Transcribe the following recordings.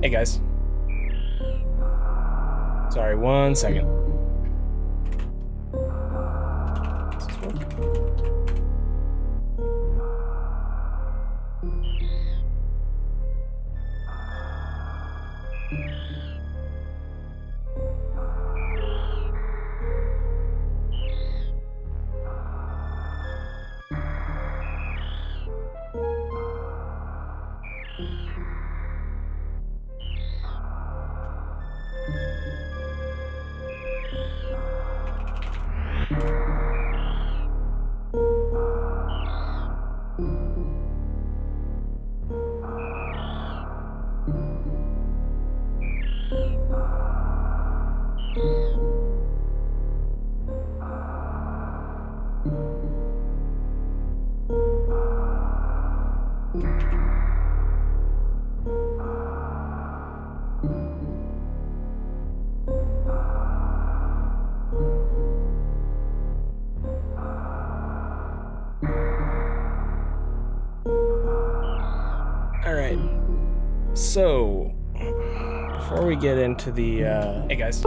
Hey guys. Sorry, 1 second. Alright. So, before we get into the, hey guys.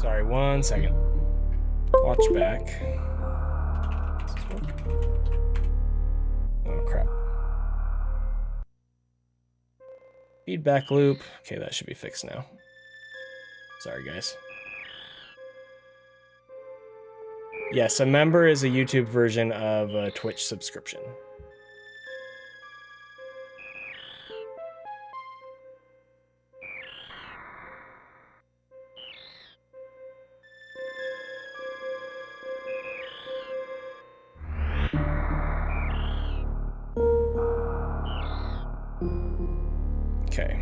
Sorry, 1 second. Watch back. Oh, crap. Feedback loop. Okay, that should be fixed now. Sorry, guys. Yes, a member is a YouTube version of a Twitch subscription. Okay.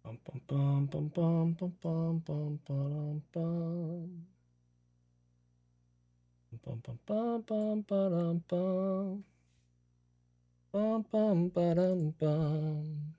Bum bum bum bum bum bum bum bum bum. Bum bum bum bum bum bum. Bum bum bum bum.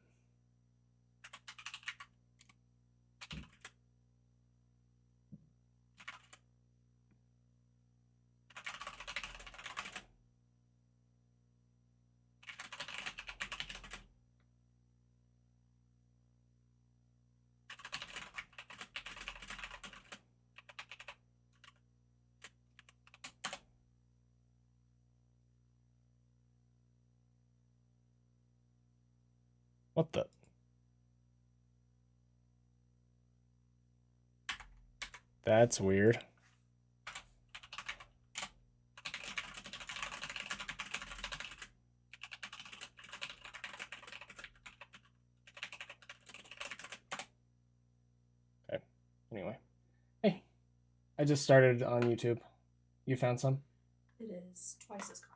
What the? That's weird. Okay. Anyway. Hey. I just started on YouTube. You found some? It is twice as concentrated.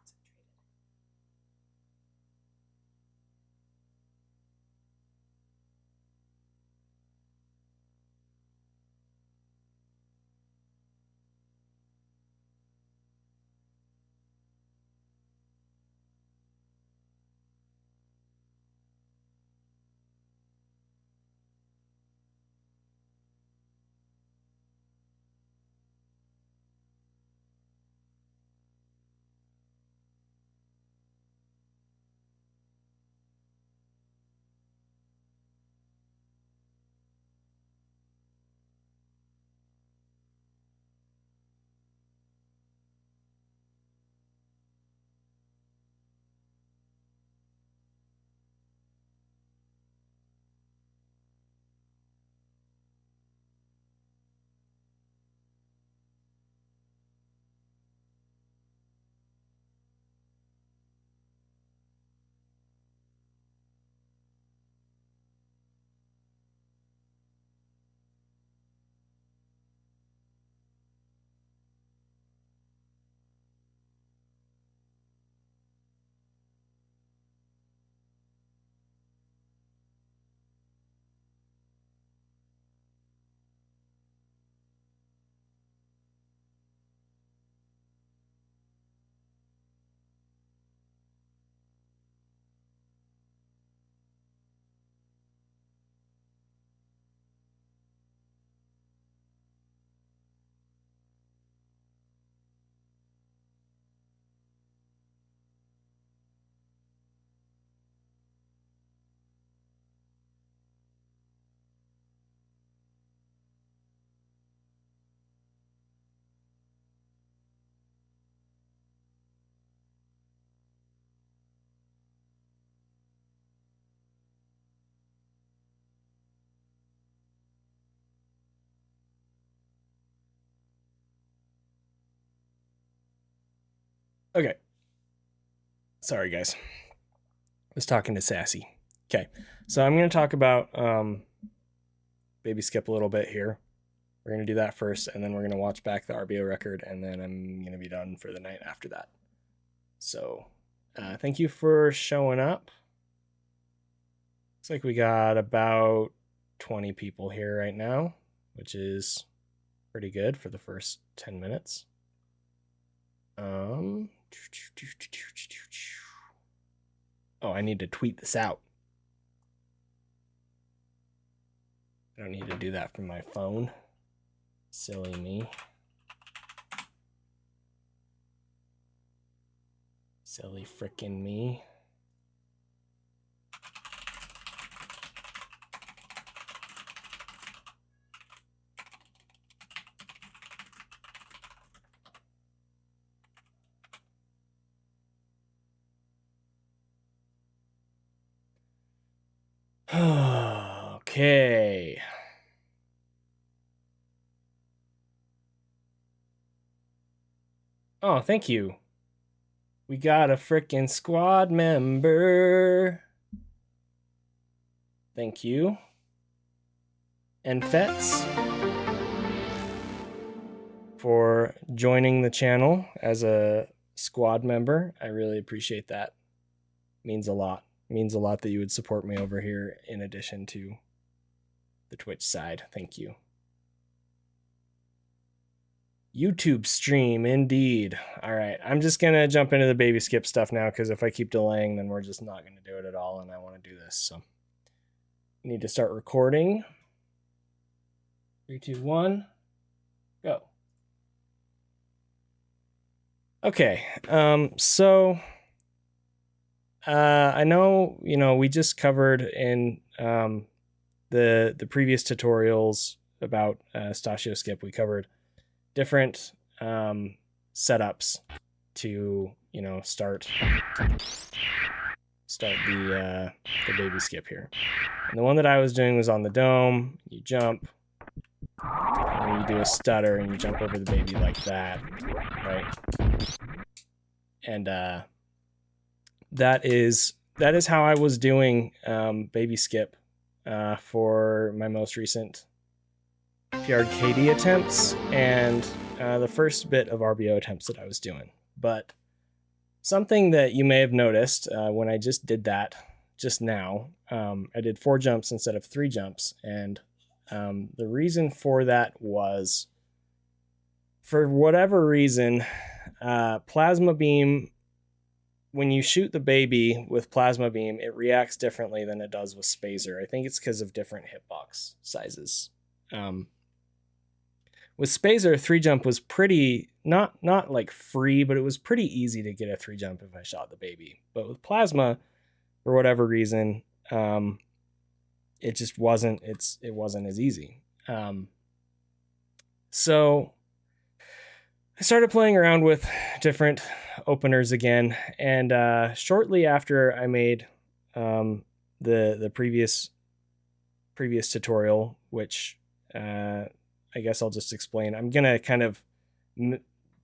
Okay. Sorry, guys. I was talking to Sassy. Okay. So I'm going to talk about Baby Skip a little bit here. We're going to do that first, and then we're going to watch back the RBO record, and then I'm going to be done for the night after that. So thank you for showing up. Looks like we got about 20 people here right now, which is pretty good for the first 10 minutes. Oh, I need to tweet this out. I don't need to do that from my phone. Silly me. Silly frickin' me. Okay. Oh, thank you. We got a frickin' squad member. Thank you. And Fets for joining the channel as a squad member. I really appreciate that. Means a lot. Means a lot that you would support me over here in addition to the Twitch side. Thank you. YouTube stream, indeed. All right, I'm just going to jump into the Baby Skip stuff now, because if I keep delaying, then we're just not going to do it at all, and I want to do this. So I need to start recording. 3, 2, 1, go. Okay, so I know, we just covered in the previous tutorials about Stashio Skip, we covered different setups to start the Baby Skip here. And the one that I was doing was on the dome. You jump, and you do a stutter, and you jump over the baby like that, right? And that is how I was doing Baby Skip for my most recent PRKD attempts and the first bit of RBO attempts that I was doing. But something that you may have noticed when I just did that just now, I did 4 jumps instead of 3 jumps. And the reason for that was, for whatever reason, Plasma Beam, when you shoot the baby with Plasma Beam, it reacts differently than it does with Spazer. I think it's because of different hitbox sizes. With Spazer, 3 jump was pretty, not like free, but it was pretty easy to get a 3 jump if I shot the baby. But with Plasma, for whatever reason, it just wasn't, it wasn't as easy. So I started playing around with different openers again, and shortly after I made the previous tutorial, which I guess I'll just explain. I'm gonna kind of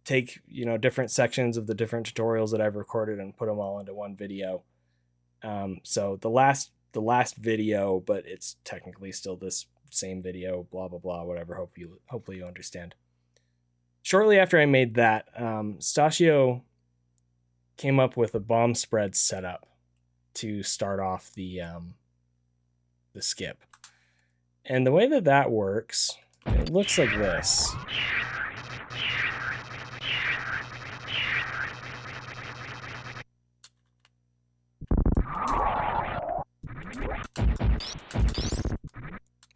take different sections of the different tutorials that I've recorded and put them all into one video. So the last video, but it's technically still this same video. Blah blah blah. Whatever. Hopefully you understand. Shortly after I made that, Stashio came up with a bomb spread setup to start off the skip. And the way that works, it looks like this.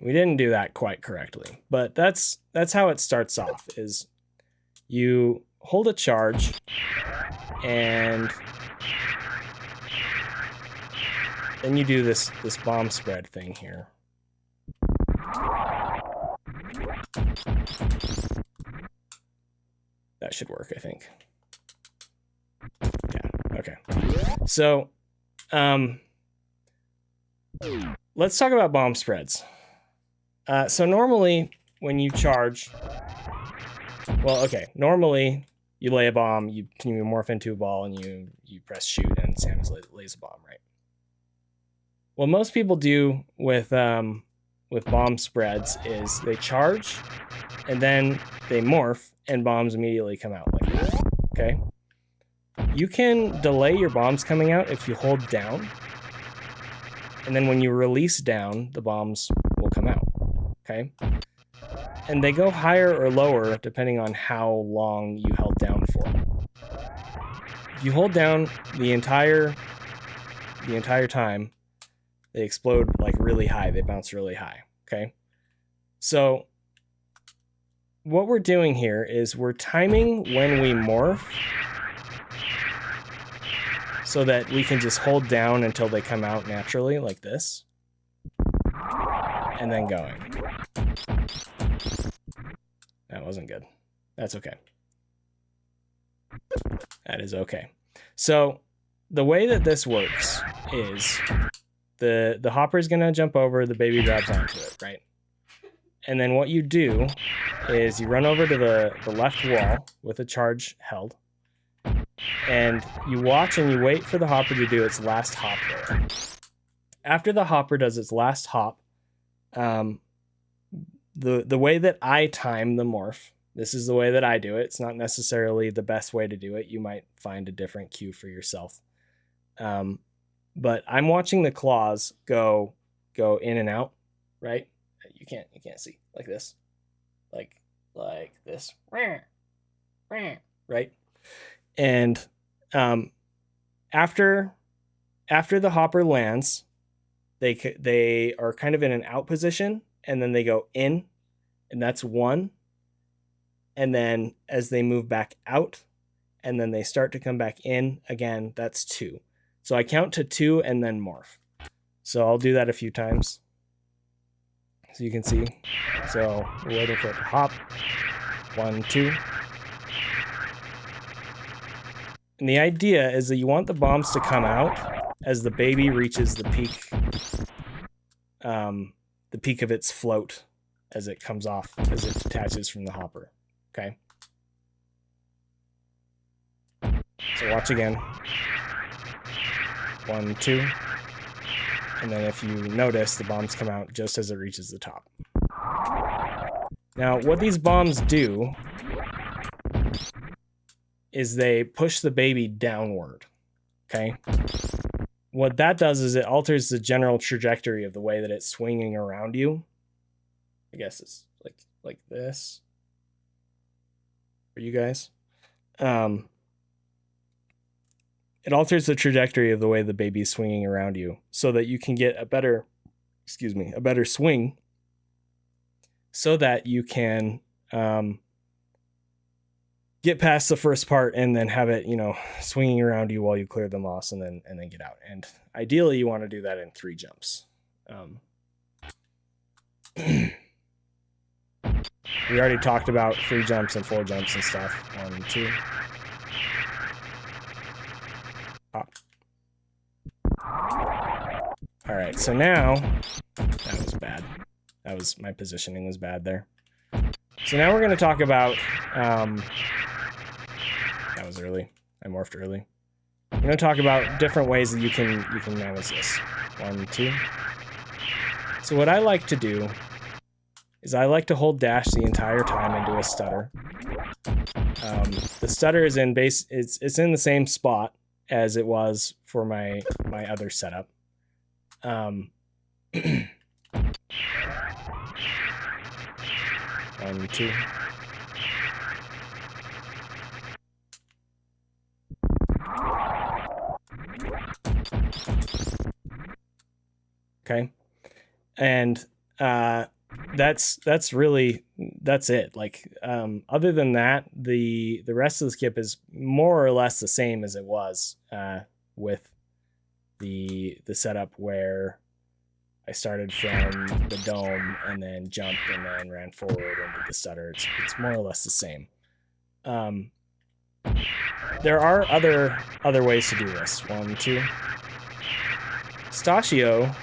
We didn't do that quite correctly, but that's how it starts off, is you hold a charge and then you do this bomb spread thing here. That should work, I think. Yeah, okay. So, let's talk about bomb spreads. So normally when you charge, normally you lay a bomb, you morph into a ball, and you press shoot, and Samus lays a bomb, right? What most people do with bomb spreads is they charge, and then they morph, and bombs immediately come out like that. Okay. You can delay your bombs coming out if you hold down, and then when you release down, the bombs will come out. Okay. And they go higher or lower depending on how long you held down for. If you hold down the entire time, they explode like really high. They bounce really high. Okay. So what we're doing here is we're timing when we morph so that we can just hold down until they come out naturally like this. And then going. That wasn't good. That's okay. That is okay. So the way that this works is the hopper is going to jump over, the baby grabs onto it, right? And then what you do is you run over to the left wall with a charge held, and you watch and you wait for the hopper to do its last hop there. After the hopper does its last hop, the way that I time the morph, this is the way that I do it. It's not necessarily the best way to do it. You might find a different cue for yourself. But I'm watching the claws go in and out, right? You can't see like this, like this, right? And after the hopper lands, they are kind of in an out position, and then they go in, and that's 1. And then as they move back out, and then they start to come back in again, that's 2. So I count to 2 and then morph. So I'll do that a few times so you can see. So we're waiting for it to hop. 1, 2. And the idea is that you want the bombs to come out as the baby reaches the peak of its float as it comes off, as it detaches from the hopper. Okay. So watch again. 1, 2. And then if you notice, the bombs come out just as it reaches the top. Now, what these bombs do is they push the baby downward. Okay. What that does is it alters the general trajectory of the way that it's swinging around you. I guess it's like this for you guys. It alters the trajectory of the way the baby's swinging around you so that you can get a better swing, so that you can get past the first part and then have it, swinging around you while you clear the moss and then get out. And ideally, you want to do that in 3 jumps. We already talked about 3 jumps and 4 jumps and stuff. 1, 2. Pop. All right, so now that was bad. My positioning was bad there. So now we're going to talk about. That was early. I morphed early. We're going to talk about different ways that you can manage this. 1, 2. So what I like to do is I like to hold dash the entire time and do a stutter. The stutter is in base. It's in the same spot as it was for my other setup. 1, 2. Okay, and that's it. Like, other than that, the rest of the skip is more or less the same as it was with the setup where I started from the dome and then jumped and then ran forward and did the stutter. It's more or less the same. There are other ways to do this. 1, 2. Pistachio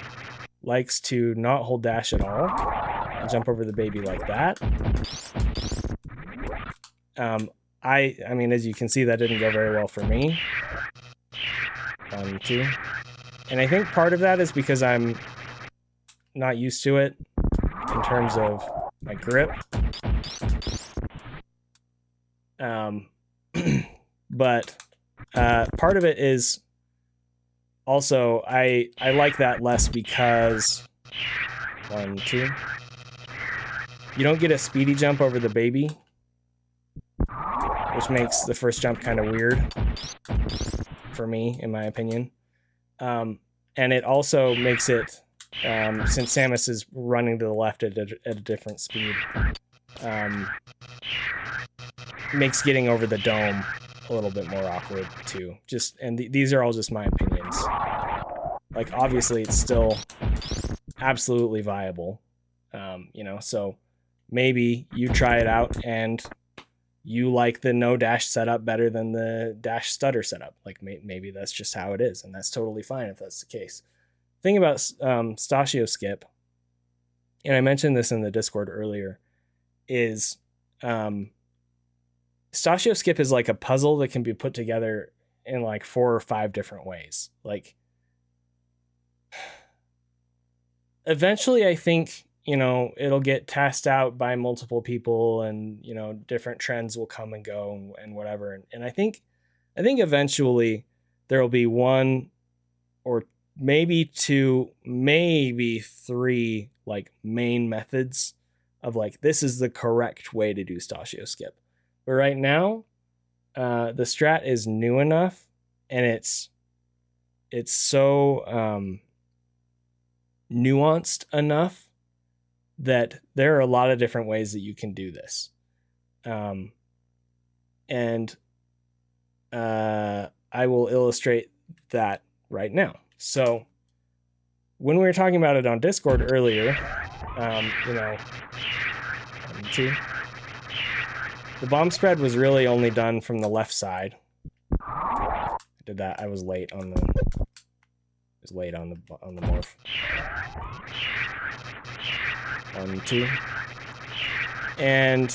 likes to not hold dash at all and jump over the baby like that. I mean, as you can see, that didn't go very well for me. 1, 2. And I think part of that is because I'm not used to it in terms of my grip. But part of it is also I like that less because 1, 2. You don't get a speedy jump over the baby, which makes the first jump kind of weird for me, in my opinion. And it also makes it, since Samus is running to the left at a different speed, makes getting over the dome a little bit more awkward too. And these are all just my opinions. Like, obviously, it's still absolutely viable, so maybe you try it out and you like the no dash setup better than the dash stutter setup. Like, maybe that's just how it is, and that's totally fine if that's the case. Thing about Stachio Skip, and I mentioned this in the Discord earlier, is Stachio Skip is like a puzzle that can be put together in like 4 or 5 different ways. Like, eventually, I think, it'll get tested out by multiple people, and, different trends will come and go and whatever. And I think eventually there will be 1 or maybe 2, maybe 3 like main methods of like, this is the correct way to do Stachio Skip. But right now, the strat is new enough, and it's so nuanced enough that there are a lot of different ways that you can do this. And I will illustrate that right now. So when we were talking about it on Discord earlier, 1, 2. The bomb spread was really only done from the left side. I did that. I was late on the morph. 1, 2. And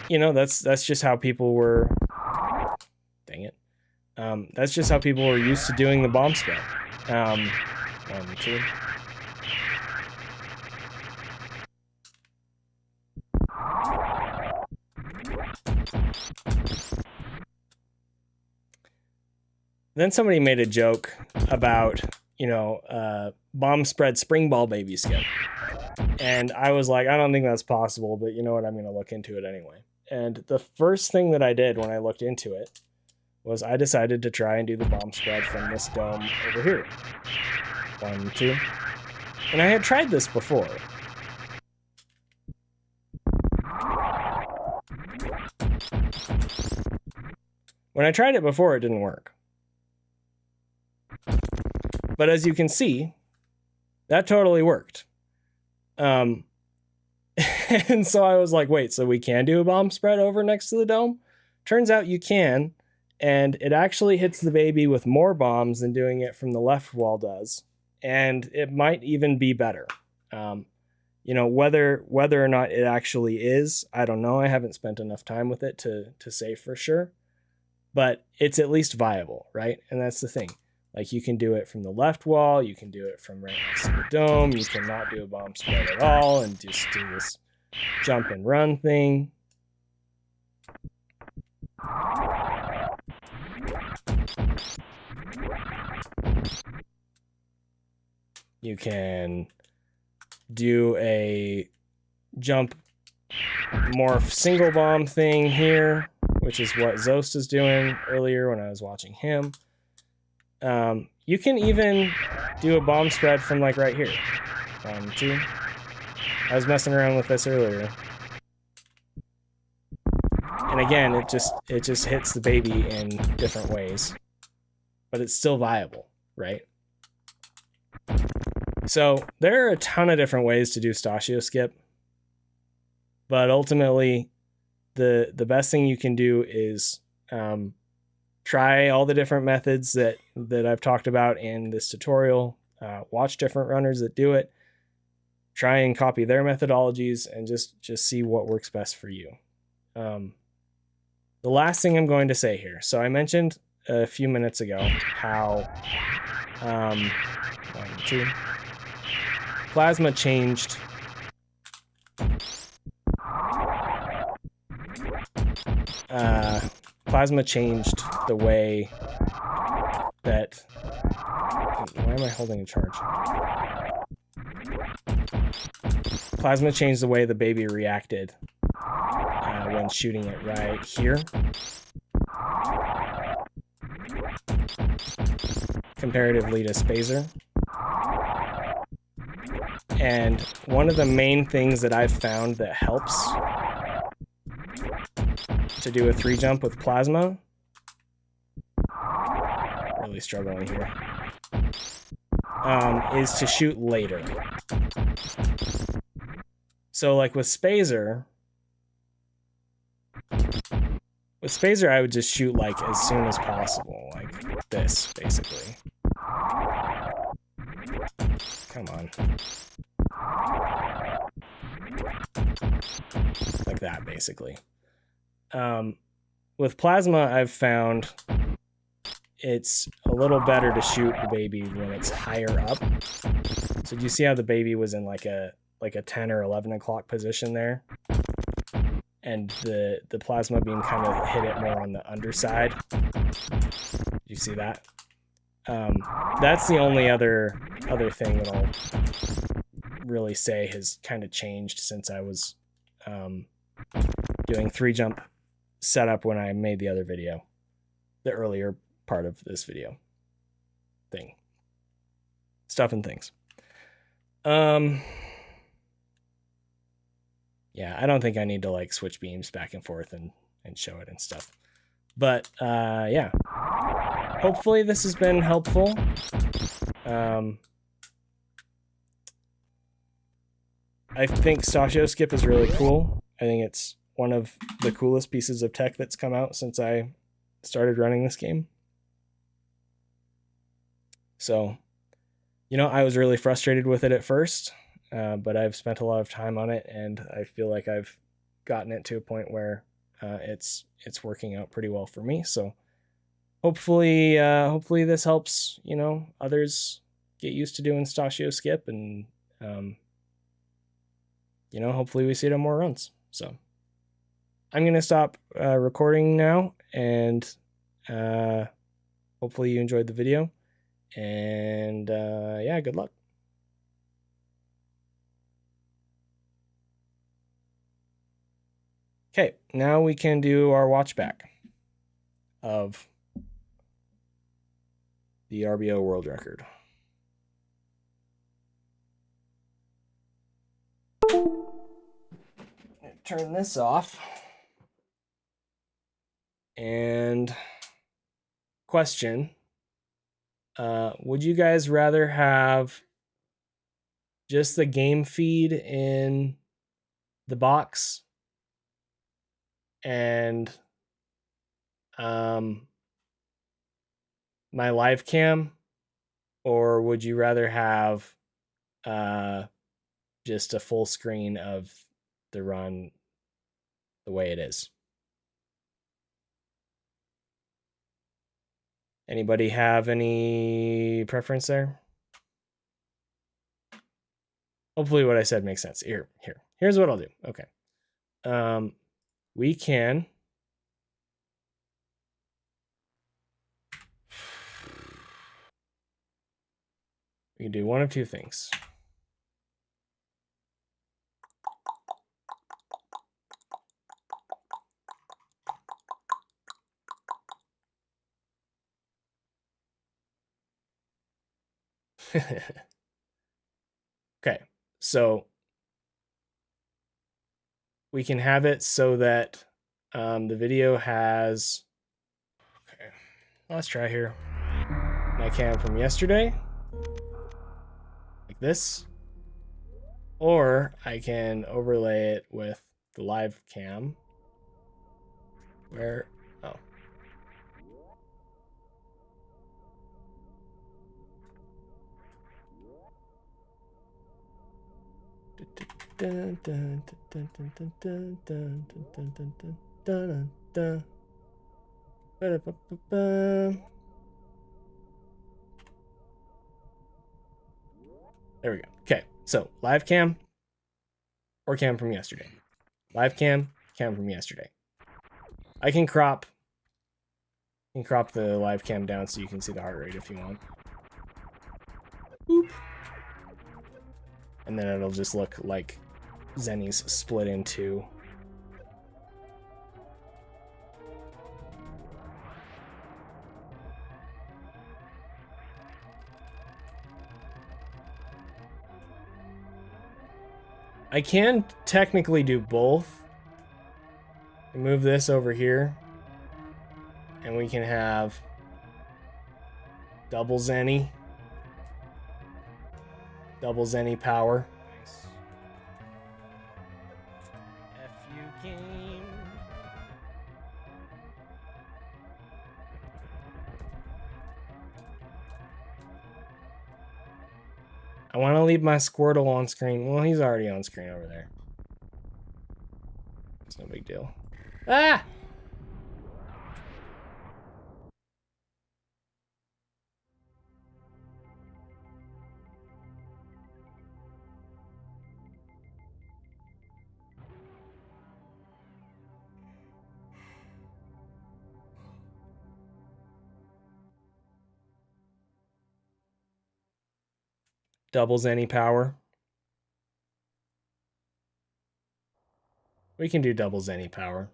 that's just how people were. Dang it. That's just how people were used to doing the bomb spread. 1, 2. Then somebody made a joke about, bomb spread spring ball baby skip. And I was like, I don't think that's possible, but you know what? I'm going to look into it anyway. And the first thing that I did when I looked into it was I decided to try and do the bomb spread from this dome over here. 1, 2. And I had tried this before. When I tried it before, it didn't work. But as you can see, that totally worked. And so I was like, wait, so we can do a bomb spread over next to the dome? Turns out you can, and it actually hits the baby with more bombs than doing it from the left wall does. And it might even be better. Whether or not it actually is, I don't know. I haven't spent enough time with it to say for sure. But it's at least viable, right? And that's the thing. Like, you can do it from the left wall, you can do it from right next to the dome, you cannot do a bomb spread at all and just do this jump and run thing. You can do a jump morph single bomb thing here, which is what Zost is doing earlier when I was watching him. You can even do a bomb spread from like right here. 1, 2. I was messing around with this earlier. And again, it just hits the baby in different ways. But it's still viable, right? So there are a ton of different ways to do Stachio Skip. But ultimately, the best thing you can do is try all the different methods that I've talked about in this tutorial. Watch different runners that do it. Try and copy their methodologies and just see what works best for you. The the last thing I'm going to say here. So I mentioned a few minutes ago how plasma changed the way that. Why am I holding a charge? Plasma changed the way the baby reacted when shooting it right here, comparatively to Spazer. And one of the main things that I've found that helps to do a 3 jump with plasma, really struggling here, is to shoot later. So like with Spazer, I would just shoot like as soon as possible, like this, basically. Come on. Like that, basically. With plasma, I've found it's a little better to shoot the baby when it's higher up. So do you see how the baby was in like a 10 or 11 o'clock position there? And the plasma beam kind of hit it more on the underside. You see that? That's the only other thing that I'll really say has kind of changed since I was doing 3 jump setup when I made the other video, the earlier part of this video thing. Stuff and things. Yeah, I don't think I need to like switch beams back and forth and show it and stuff. But yeah, hopefully this has been helpful. I think Sashio Skip is really cool. I think it's one of the coolest pieces of tech that's come out since I started running this game. So, you know, I was really frustrated with it at first, but I've spent a lot of time on it, and I feel like I've gotten it to a point where it's working out pretty well for me. So hopefully this helps, you know, others get used to doing Sashio Skip, and you know, hopefully we see it on more runs. So I'm gonna stop recording now, and hopefully you enjoyed the video, and yeah, good luck. Okay, now we can do our watch back of the RBO world record. Turn this off. And question, would you guys rather have just the game feed in the box and my live cam, or would you rather have just a full screen of the run the way it is? Anybody have any preference there? Hopefully what I said makes sense. Here's what I'll do. Okay. We can do one of two things. Okay, so we can have it so that the video has, okay, let's try here, my cam from yesterday, like this, or I can overlay it with the live cam, where, oh. Ba-da-ba-ba-ba. There we go. Okay, so live cam or cam from yesterday. Live cam, cam from yesterday. I can crop the live cam down so you can see the heart rate if you want. Boop. And then it'll just look like Zenny's split in two. I can technically do both. Move this over here. And we can have double Zenny. Double Zenny power. Nice. F you game. I want to leave my Squirtle on screen. Well, he's already on screen over there. It's no big deal. Ah! Doubles any power. We can do doubles any power.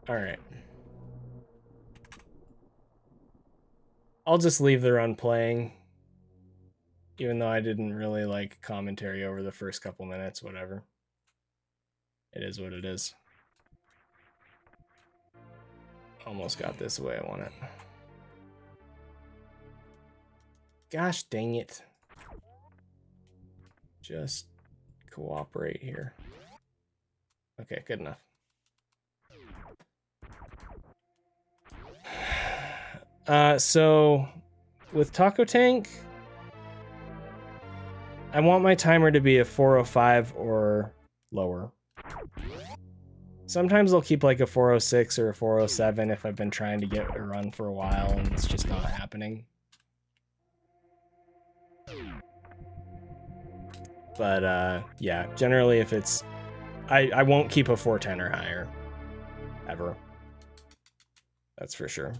All right. I'll just leave the run playing, even though I didn't really like commentary over the first couple minutes, whatever. It is what it is. Almost got this the way I want it. Gosh dang it. Just cooperate here. Okay, good enough. So with Taco Tank, I want my timer to be a 405 or lower. Sometimes they'll keep like a 406 or a 407 if I've been trying to get a run for a while and it's just not happening. But yeah, generally if it's... I won't keep a 410 or higher. Ever. That's for sure.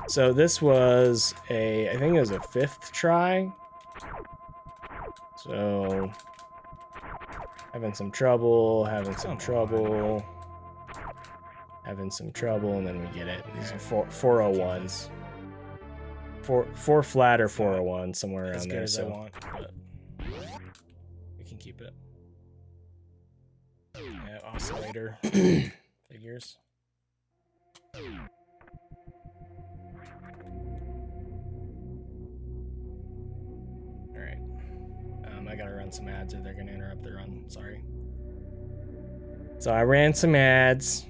So this was I think it was a 5th try. So... having some trouble, and then we get it. These are 401s. Four flat or 401, somewhere around there. So I want, but we can keep it. Yeah, oscillator figures. Alright. I gotta run some ads or they're gonna interrupt the run. Sorry. So I ran some ads.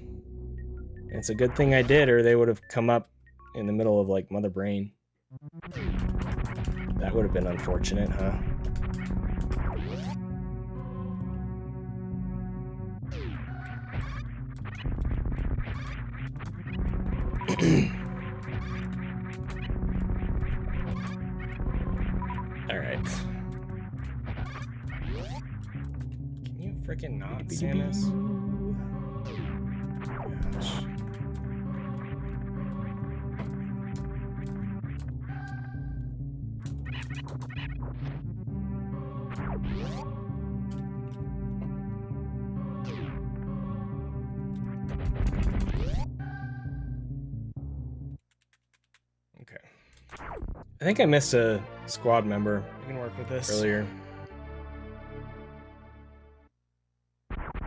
It's a good thing I did, or they would have come up in the middle of like Mother Brain. That would have been unfortunate, huh? All right. Can you freaking not, Samus? Gosh. Okay. I think I missed a squad member You can work with this. earlier.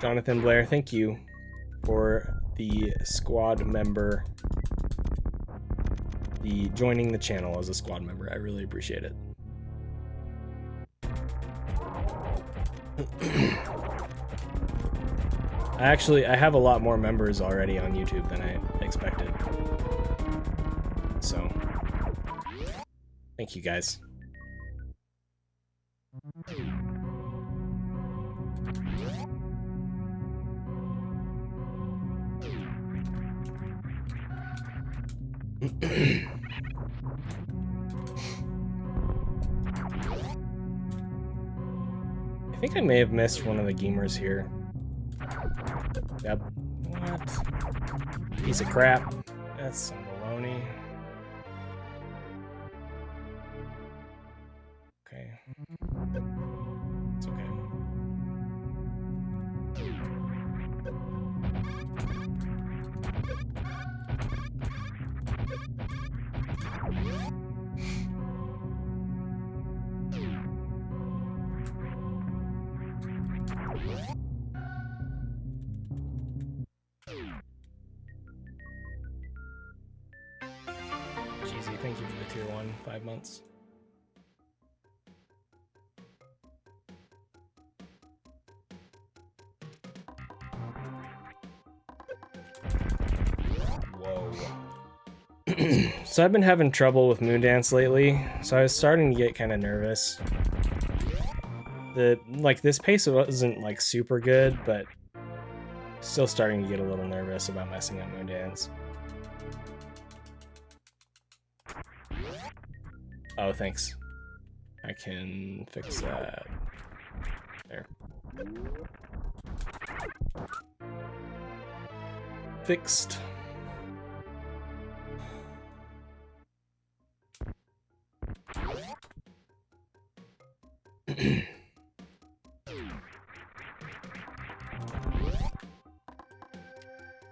Jonathan Blair, thank you for the squad member. The joining the channel as a squad member. I really appreciate it. I have a lot more members already on YouTube than I expected. So, thank you guys. I think I may have missed one of the gamers here. Yep. What? Piece of crap. That's some baloney. Okay. It's okay. Cheesy, thank you for the tier 1, 5 months. Whoa. So I've been having trouble with Moondance lately, so I was starting to get kind of nervous. This pace wasn't like super good, but still starting to get a little nervous about messing up Moondance. Oh, thanks. I can fix that. There. Fixed.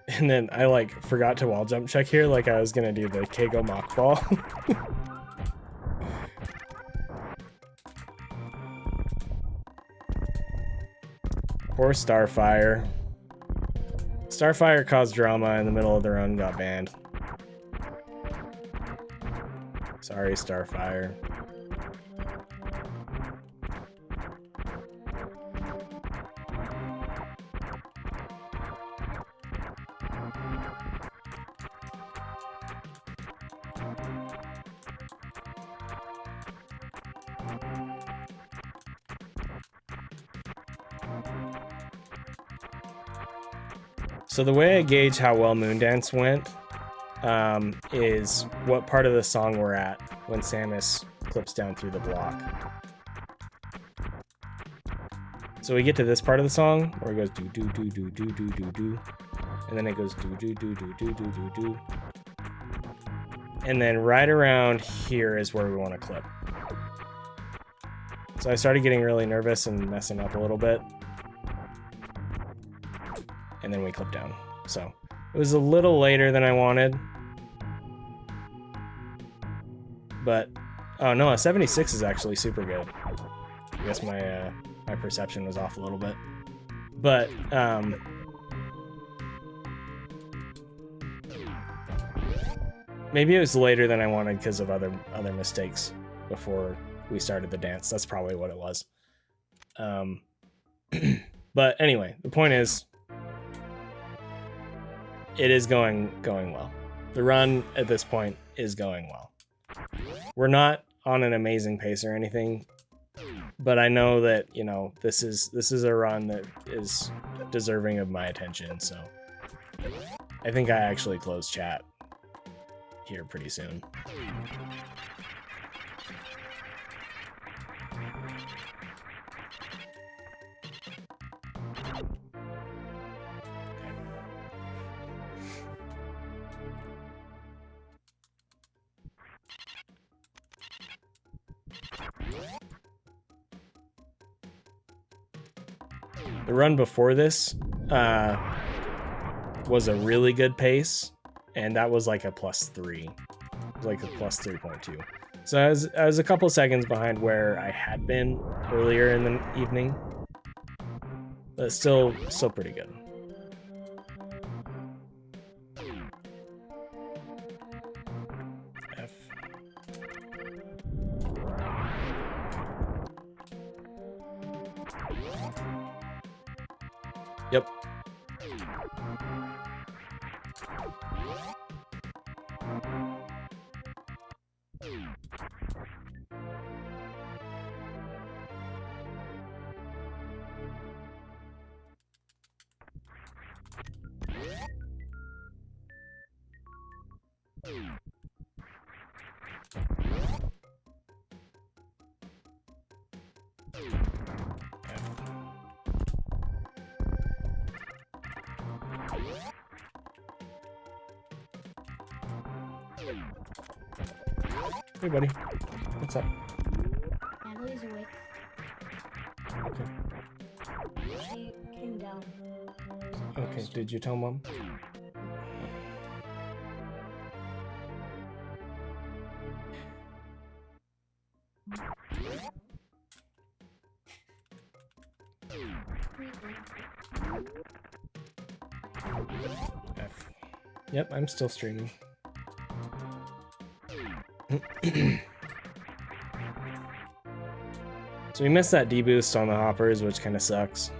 And then I forgot to wall jump check here, like I was gonna do the Keigo mock ball. Poor Starfire. Starfire caused drama in the middle of the run, got banned. Sorry, Starfire. So the way I gauge how well Moondance went is what part of the song we're at when Samus clips down through the block. So we get to this part of the song where it goes do do do do do do do do, and then it goes do do do do do do do do, and then right around here is where we want to clip. So I started getting really nervous and messing up a little bit. And then we clip down. So it was a little later than I wanted. But, oh no, a 76 is actually super good. I guess my my perception was off a little bit. But, maybe it was later than I wanted because of other mistakes before we started the dance. That's probably what it was. But anyway, the point is, it is going well. The run at this point is going well. We're not on an amazing pace or anything, but I know that, you know, this is a run that is deserving of my attention, so I think I actually close chat here pretty soon. The run before this was a really good pace, and that was like a +3. was like a plus 3.2. So I was a couple seconds behind where I had been earlier in the evening, but still pretty good. F. Yep. Hey, buddy. What's up? Natalie's awake. Okay. She came down. Okay, did you tell Mom? F. Yep, I'm still streaming. So we missed that deboost on the hoppers, which kind of sucks.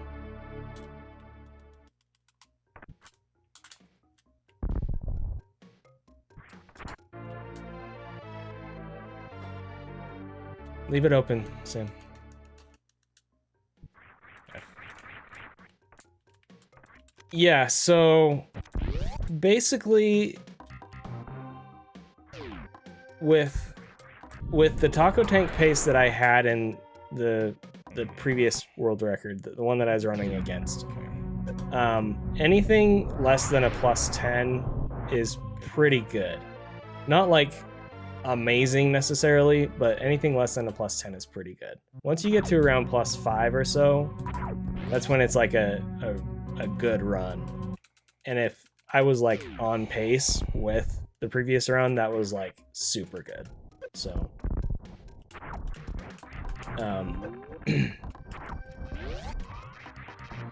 Leave it open, Sam. Yeah, so basically with the taco tank pace that I had in the previous world record, the one that I was running against, anything less than a plus 10 is pretty good. Not like amazing necessarily, but anything less than a plus 10 is pretty good. Once you get to around plus 5 or so, that's when it's like a good run. And if I was like on pace with the previous round, that was like super good. So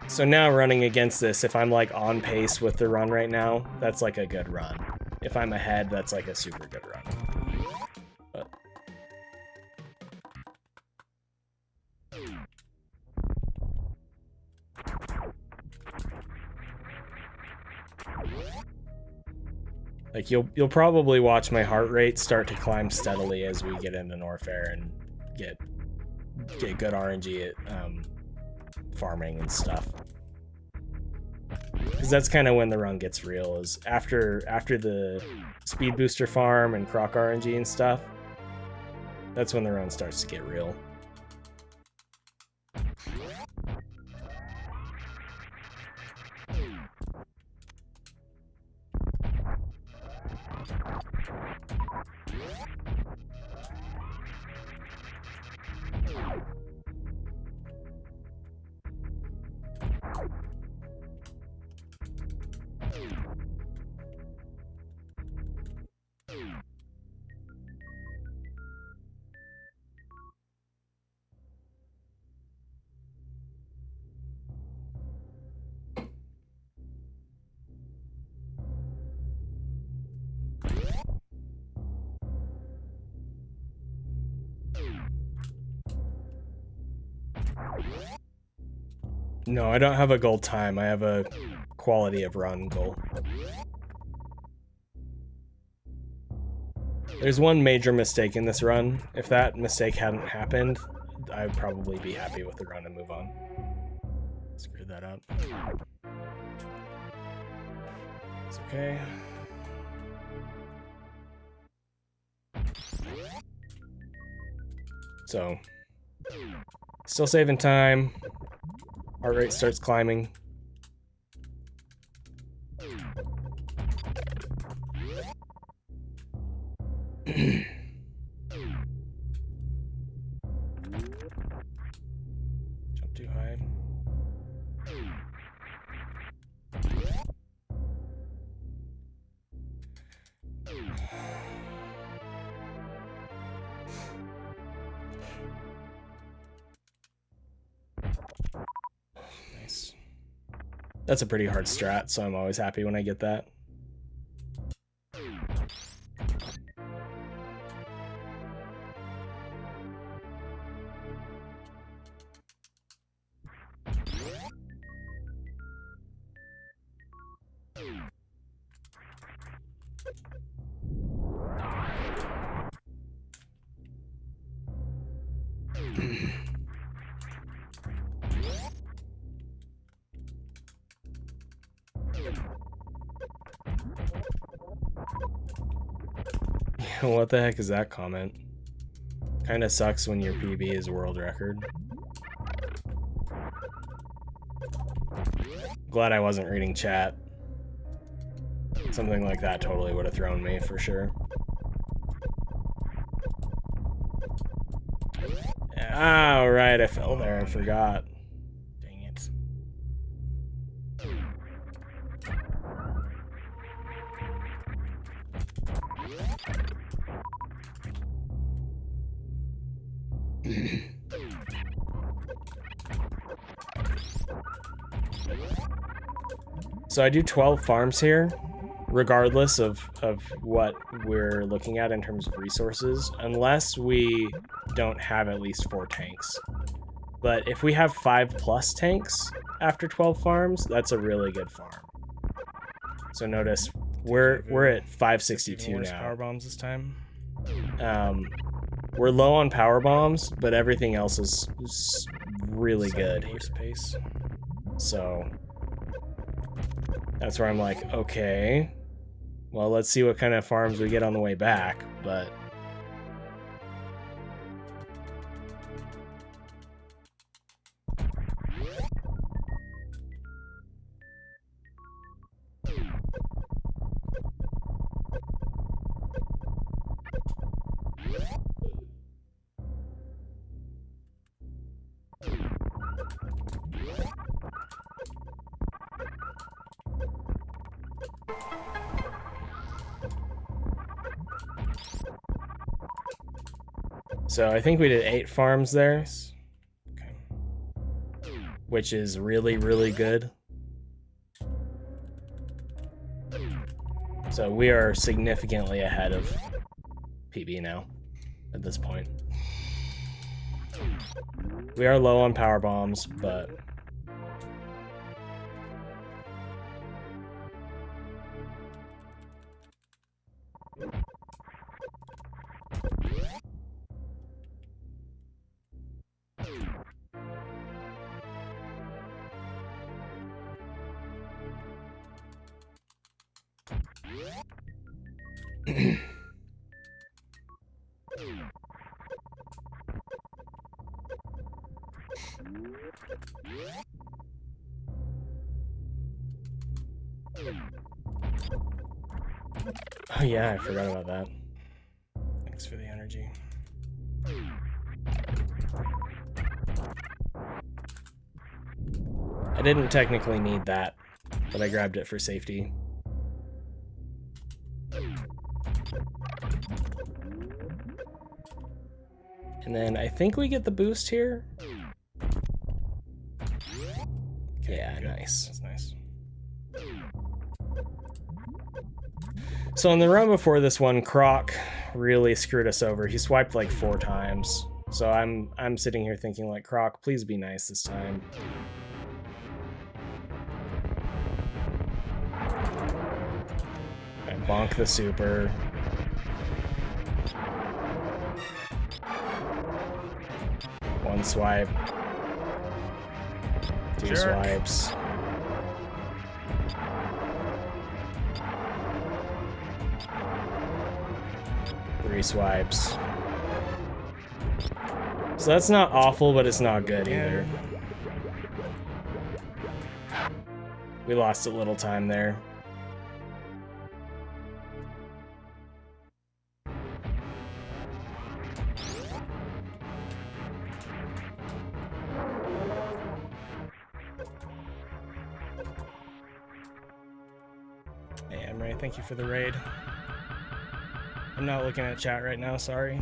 so now running against this, if I'm like on pace with the run right now, that's like a good run. If I'm ahead, that's like a super good run. But like you'll probably watch my heart rate start to climb steadily as we get into Norfair and get good RNG at farming and stuff. Because that's kind of when the run gets real, is after the speed booster farm and croc RNG and stuff. That's when the run starts to get real. No, I don't have a goal time. I have a quality of run goal. There's one major mistake in this run. If that mistake hadn't happened, I'd probably be happy with the run and move on. Screwed that up. It's okay. So, still saving time. Heart rate starts climbing. Jump too high. That's a pretty hard strat, so I'm always happy when I get that. What the heck is that comment? Kinda sucks when your PB is world record. Glad I wasn't reading chat. Something like that totally would have thrown me for sure. Oh, right, I fell there, I forgot. Dang it. So I do 12 farms here, regardless of what we're looking at in terms of resources, unless we don't have at least 4 tanks. But if we have 5+ tanks after 12 farms, that's a really good farm. So notice we're at 562 now. Power bombs this time. We're low on power bombs, but everything else is really good here. Pace. So that's where I'm like, okay, well, let's see what kind of farms we get on the way back, but so I think we did 8 farms there, okay. Which is really, really good. So we are significantly ahead of PB now at this point. We are low on power bombs, but oh yeah, I forgot about that. Thanks for the energy. I didn't technically need that, but I grabbed it for safety. And then I think we get the boost here. Yeah, nice. That's nice. So in the run before this one, Croc really screwed us over. He swiped like 4 times. So I'm sitting here thinking like, Croc, please be nice this time. And bonk the super. One swipe. 2 swipes. Three swipes. So that's not awful, but it's not good either. We lost a little time there. Hey, Emery, thank you for the raid. I'm not looking at chat right now, sorry.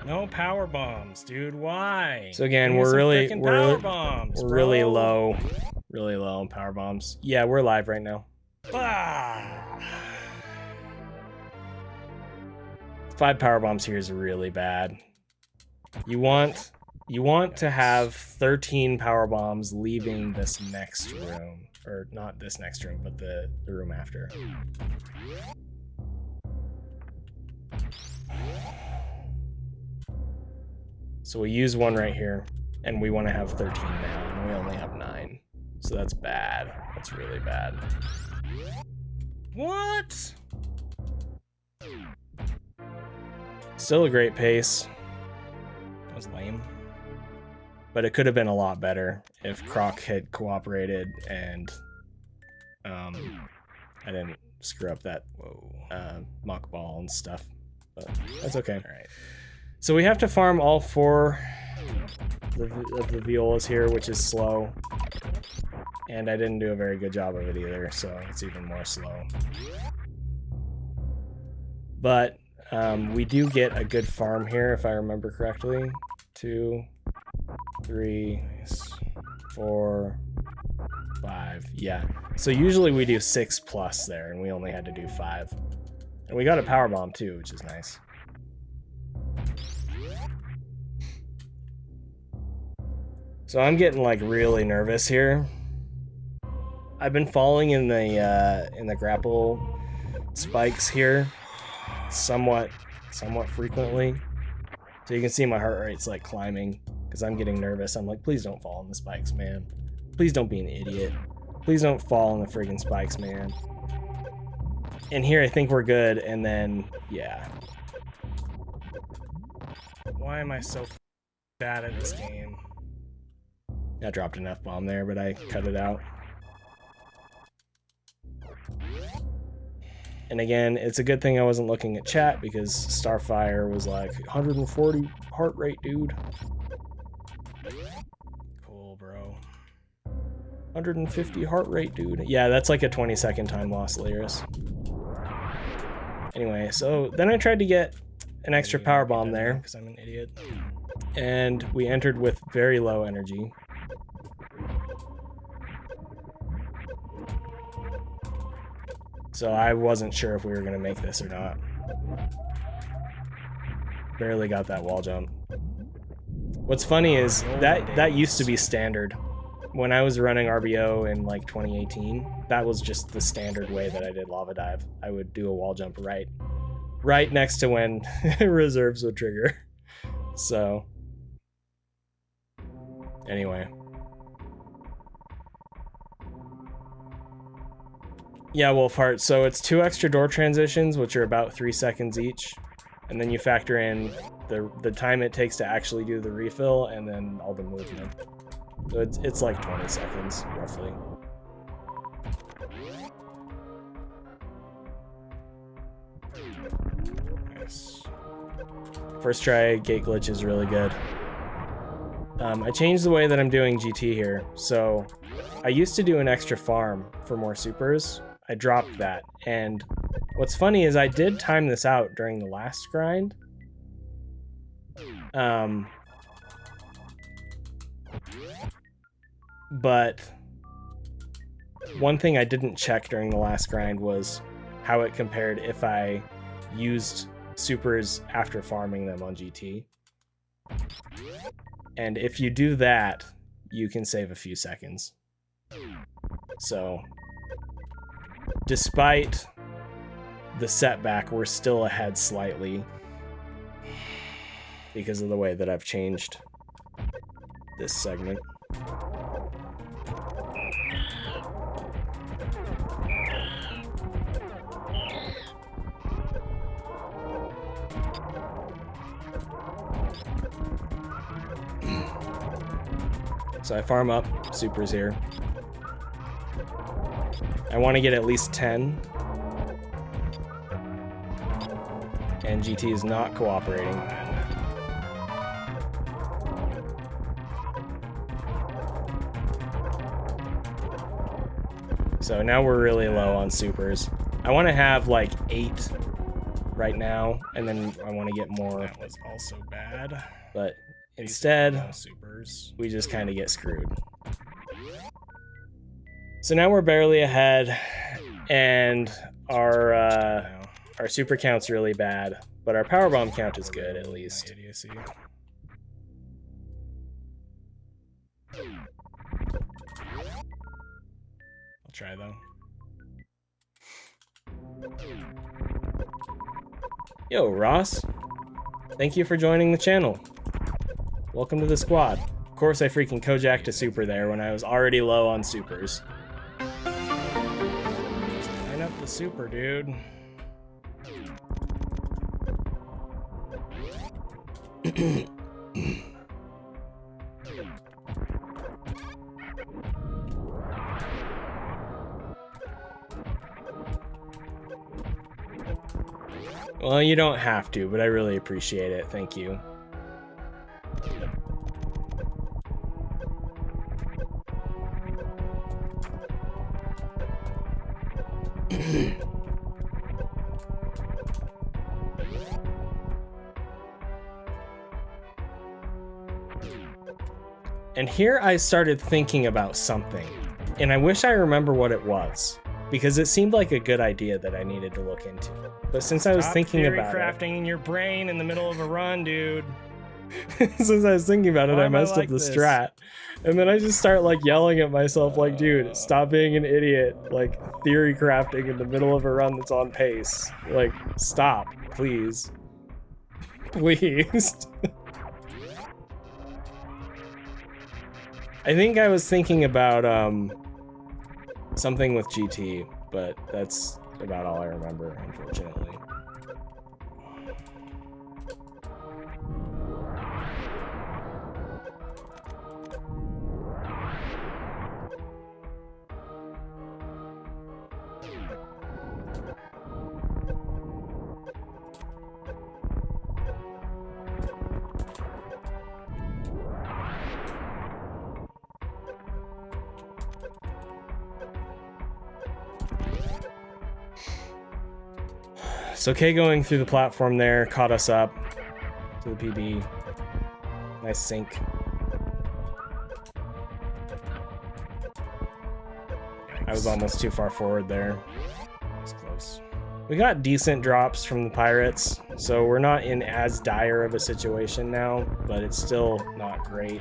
No power bombs, dude. Why? So again, Give me we're some really frickin' we're power bombs, we're really bro. low on power bombs. Yeah, we're live right now. Ah. 5 power bombs here is really bad. You want to have 13 power bombs leaving this next room, or not this next room, but the room after. So we use 1 right here, and we want to have 13 now, and we only have 9. So that's bad. That's really bad. What? Still a great pace, That was lame. but it could have been a lot better if Croc had cooperated and I didn't screw up that muck ball and stuff. But that's okay. All right. So we have to farm all 4 of the violas here, which is slow. And I didn't do a very good job of it either, so it's even more slow. But we do get a good farm here, if I remember correctly. 2, 3, 4, 5. Yeah. So usually we do 6+ there, and we only had to do 5. And we got a power bomb too, which is nice. So I'm getting like really nervous here. I've been falling in the grapple spikes here somewhat frequently. So you can see my heart rate's like climbing because I'm getting nervous. I'm like, please don't fall in the spikes, man. Please don't be an idiot. Please don't fall in the friggin' spikes, man. And here I think we're good, and then yeah. Why am I so bad at this game? I dropped an F-bomb there, but I cut it out. And again, it's a good thing I wasn't looking at chat because Starfire was like 140 heart rate, dude. Cool, bro. 150 heart rate, dude. Yeah, that's like a 20-second time loss, Lyris. Anyway, so then I tried to get an extra power bomb there because I'm an idiot. and we entered with very low energy. So I wasn't sure if we were gonna make this or not. Barely got that wall jump. What's funny is that used to be standard. When I was running RBO in like 2018, that was just the standard way that I did lava dive. I would do a wall jump right next to when reserves would trigger. So anyway. Yeah, Wolfheart, so it's 2 extra door transitions, which are about 3 seconds each. And then you factor in the time it takes to actually do the refill and then all the movement. So it's like 20 seconds, roughly. Nice. First try gate glitch is really good. I changed the way that I'm doing GT here. So I used to do an extra farm for more supers. I dropped that. And what's funny is I did time this out during the last grind. But one thing I didn't check during the last grind was how it compared if I used supers after farming them on GT. And if you do that, you can save a few seconds. So, despite the setback, we're still ahead slightly because of the way that I've changed this segment. So I farm up supers here. I want to get at least 10. And GT is not cooperating. So now we're really low on supers. I want to have like 8 right now, and then I want to get more. That was also bad. But instead, No supers. we just kind of get screwed. So now we're barely ahead, and our super count's really bad, but our power bomb count is good at least. Idiocy. I'll try though. Yo, Ross. Thank you for joining the channel. Welcome to the squad. Of course I freaking Kojak a super there when I was already low on supers. Line up the super, dude. Well, you don't have to, but I really appreciate it. Thank you. And here I started thinking about something, and I wish I remember what it was, because it seemed like a good idea that I needed to look into. But since I was thinking about crafting in your brain in the middle of a run, dude. since I was thinking about it, Why I am I messed like up the this? strat. And then I just start like yelling at myself like, dude, stop being an idiot. Like theory crafting in the middle of a run that's on pace. Like, stop, please. Please. I think I was thinking about something with GT, but that's about all I remember, unfortunately. So Kay going through the platform there caught us up to the PB. Nice sync. I was almost too far forward there. It's close. We got decent drops from the pirates, so we're not in as dire of a situation now, but it's still not great.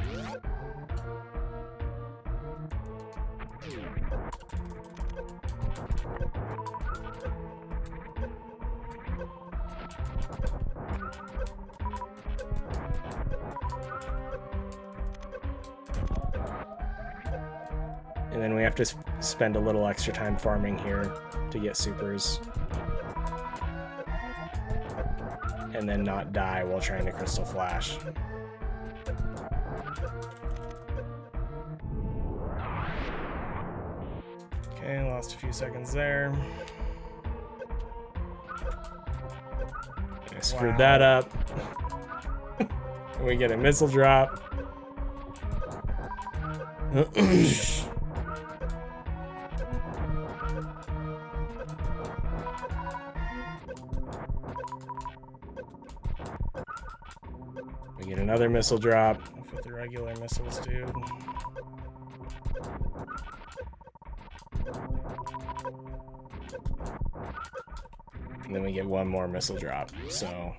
And then we have to spend a little extra time farming here to get supers. And then not die while trying to Crystal Flash. Okay, lost a few seconds there. I screwed that up. We get a missile drop. We get another missile drop. Off with the regular missiles, dude. And then we get one more missile drop. So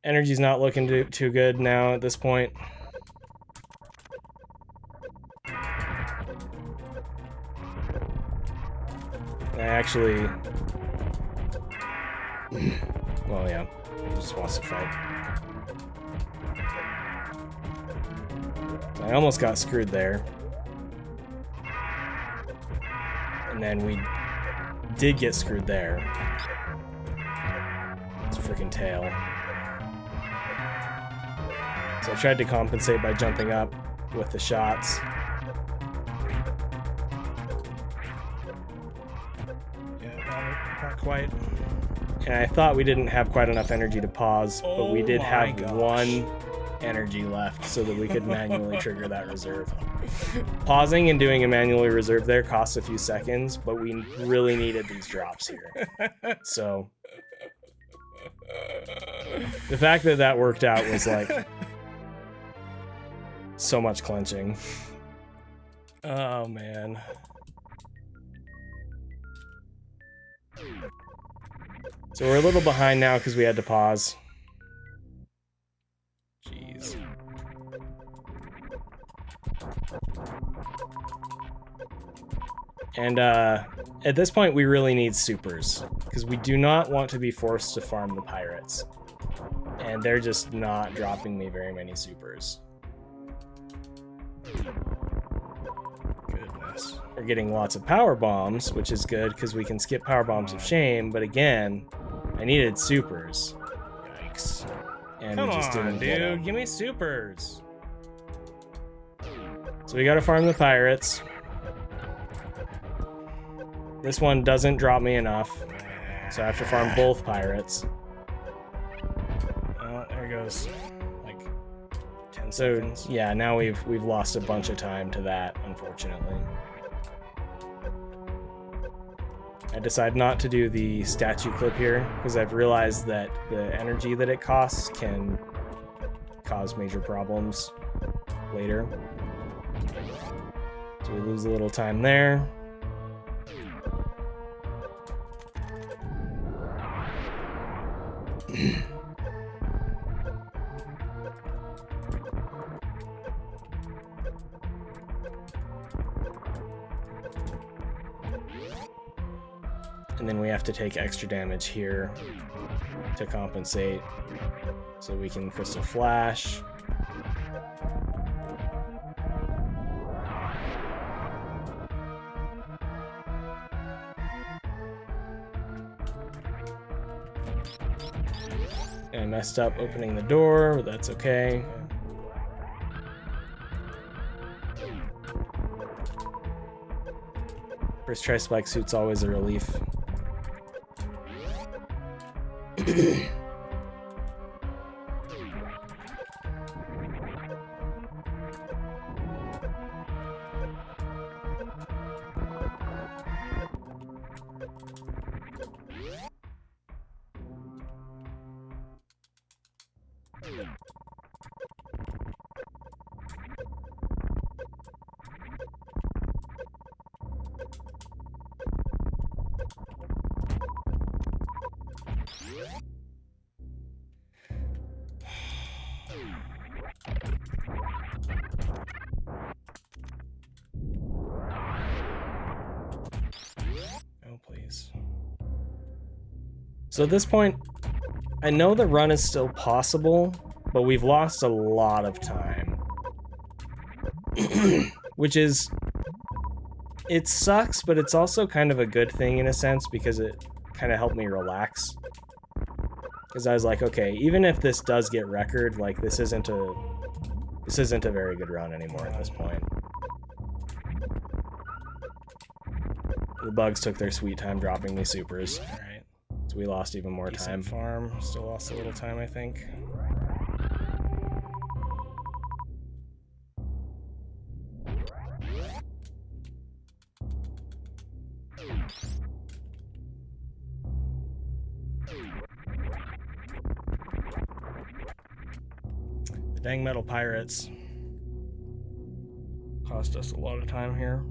energy's not looking too good now at this point. I actually... Well, yeah. He just wants to fight. I almost got screwed there. And then we did get screwed there. It's a freaking tail. So I tried to compensate by jumping up with the shots. Yeah, not quite. And I thought we didn't have quite enough energy to pause, but we did Oh have my gosh. one energy left so that we could manually trigger that reserve. Pausing and doing a manually reserve there costs a few seconds, but we really needed these drops here. So the fact that that worked out was like so much clenching. Oh man. So we're a little behind now because we had to pause. Jeez. And at this point, we really need supers because we do not want to be forced to farm the pirates. And they're just not dropping me very many supers. Goodness. We're getting lots of power bombs, which is good because we can skip power bombs of shame. But again, I needed supers. Yikes. And Come we just on, didn't get dude. them. Give me supers. So we gotta farm the pirates. This one doesn't drop me enough, so I have to farm both pirates. Oh, there goes like 10 So seconds. yeah, now we've lost a bunch of time to that, unfortunately. I decided not to do the statue clip here because I've realized that the energy that it costs can cause major problems later. So we lose a little time there. And then we have to take extra damage here to compensate. So we can Crystal Flash. I messed up opening the door, but that's okay. First try spike suit's always a relief. Oh, please. So at this point, I know the run is still possible, but we've lost a lot of time. Which is... It sucks, but it's also kind of a good thing in a sense because it kind of helped me relax. Because I was like, okay, even if this does get record, like this isn't a very good run anymore at this point. The bugs took their sweet time dropping me supers. Alright. So we lost even more time. Decent farm. Still lost a little time, I think. The dang metal pirates cost us a lot of time here.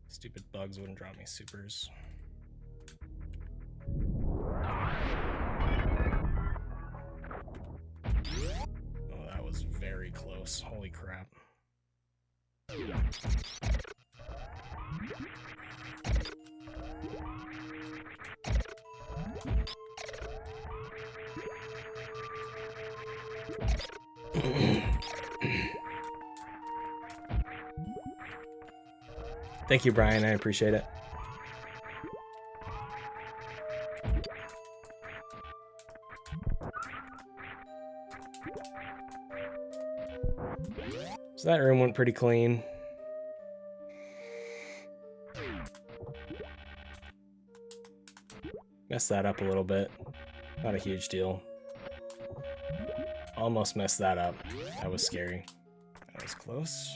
Stupid bugs wouldn't drop me supers. Oh, that was very close. Holy crap. Thank you, Brian. I appreciate it. So that room went pretty clean. Messed that up a little bit. Not a huge deal. Almost messed that up. That was scary. That was close.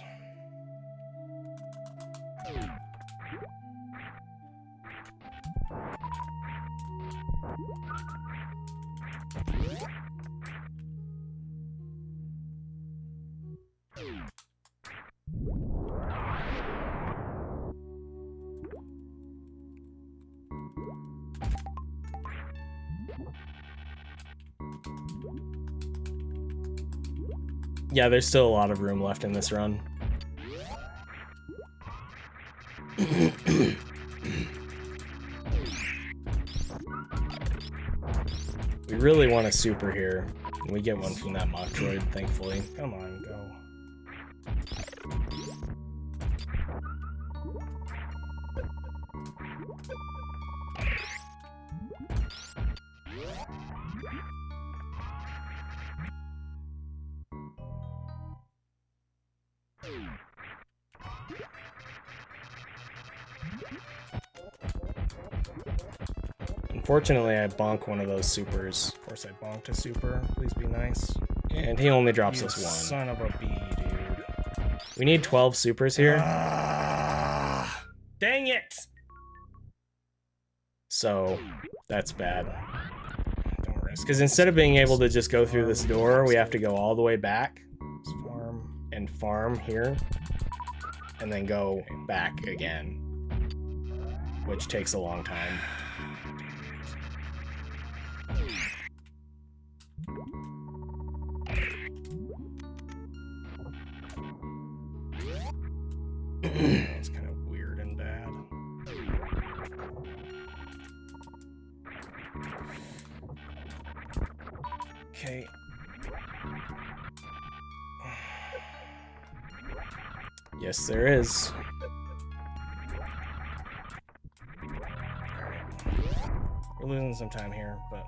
Yeah, there's still a lot of room left in this run. We really want a super here. And we get one from that Metroid, thankfully. Come on, go. Unfortunately, I bonk one of those supers. Of course, I bonked a super. Please be nice. And he only drops us one. Son of a bee, dude. We need 12 supers here. Dang it! So, that's bad. Don't risk. Because instead of being able to just go through this door, we have to go all the way back. Farm and farm here. And then go back again. Which takes a long time. It's kind of weird and bad. Okay. Yes, there is. We're losing some time here, but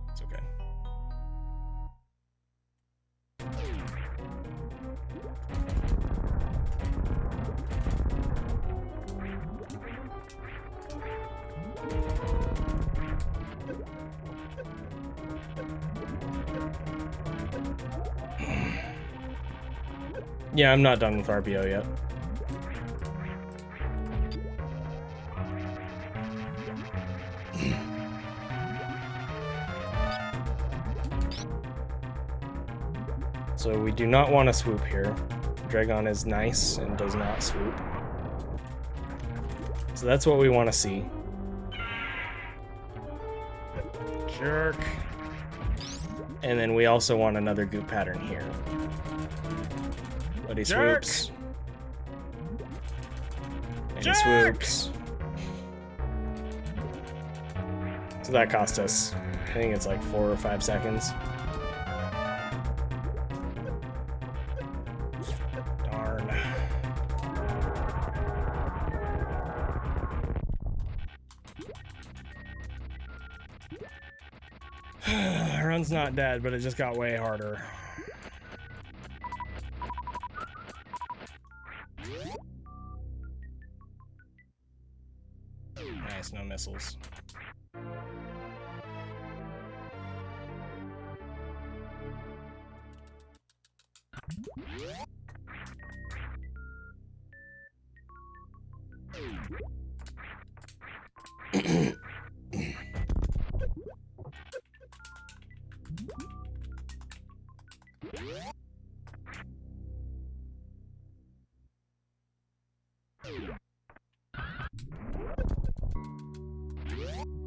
it's okay. Yeah, I'm not done with RBO yet. So we do not want to swoop here. Dragon is nice and does not swoop. So that's what we want to see. Jerk. And then we also want another goop pattern here. But he swoops. And he swoops. So that cost us, I think it's like 4 or 5 seconds. Darn. Run's not dead, but it just got way harder. Nice, no missiles.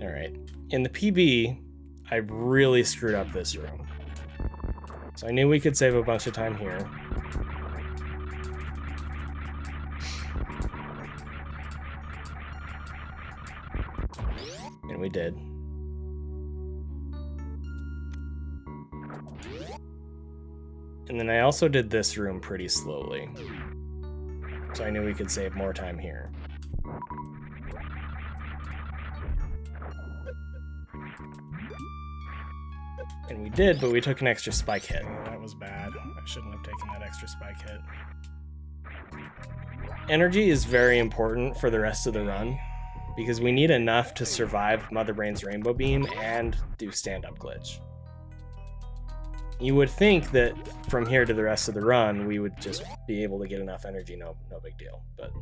All right. In the PB, I really screwed up this room. So I knew we could save a bunch of time here. And we did. And then I also did this room pretty slowly. So I knew we could save more time here. And we did, but we took an extra spike hit. That was bad. I shouldn't have taken that extra spike hit. energy is very important for the rest of the run because we need enough to survive Mother Brain's Rainbow Beam and do stand-up glitch. You would think that from here to the rest of the run, we would just be able to get enough energy, no big deal. But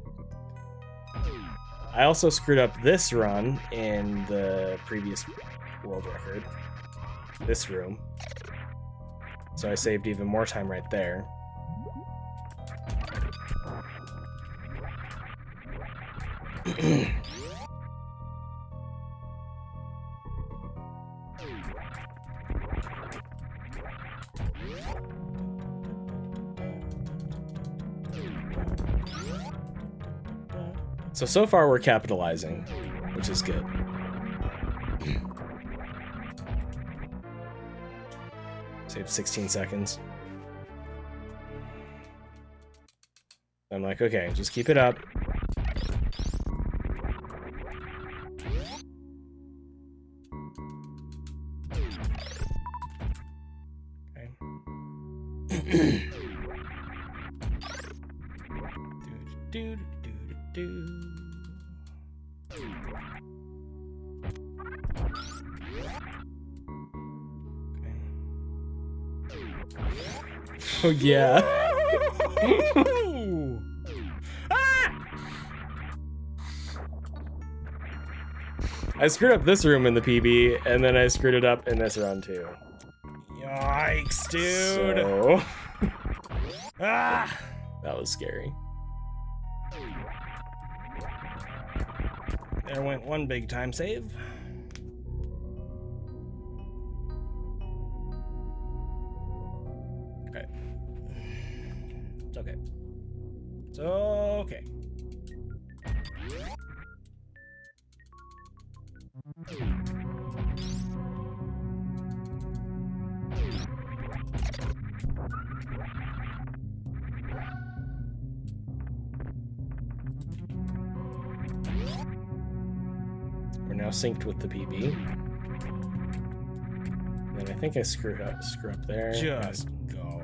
I also screwed up this run in the previous world record, this room. So I saved even more time right there. So far we're capitalizing, which is good. Save 16 seconds. I'm like, okay, just keep it up. Okay. Oh yeah. I screwed up this room in the PB, and then I screwed it up in this run too. Yikes, dude. So... Ah! That was scary. There went one big time save. Okay. It's okay. It's okay. We're now synced with the PB. And I think I screw up there. Just go.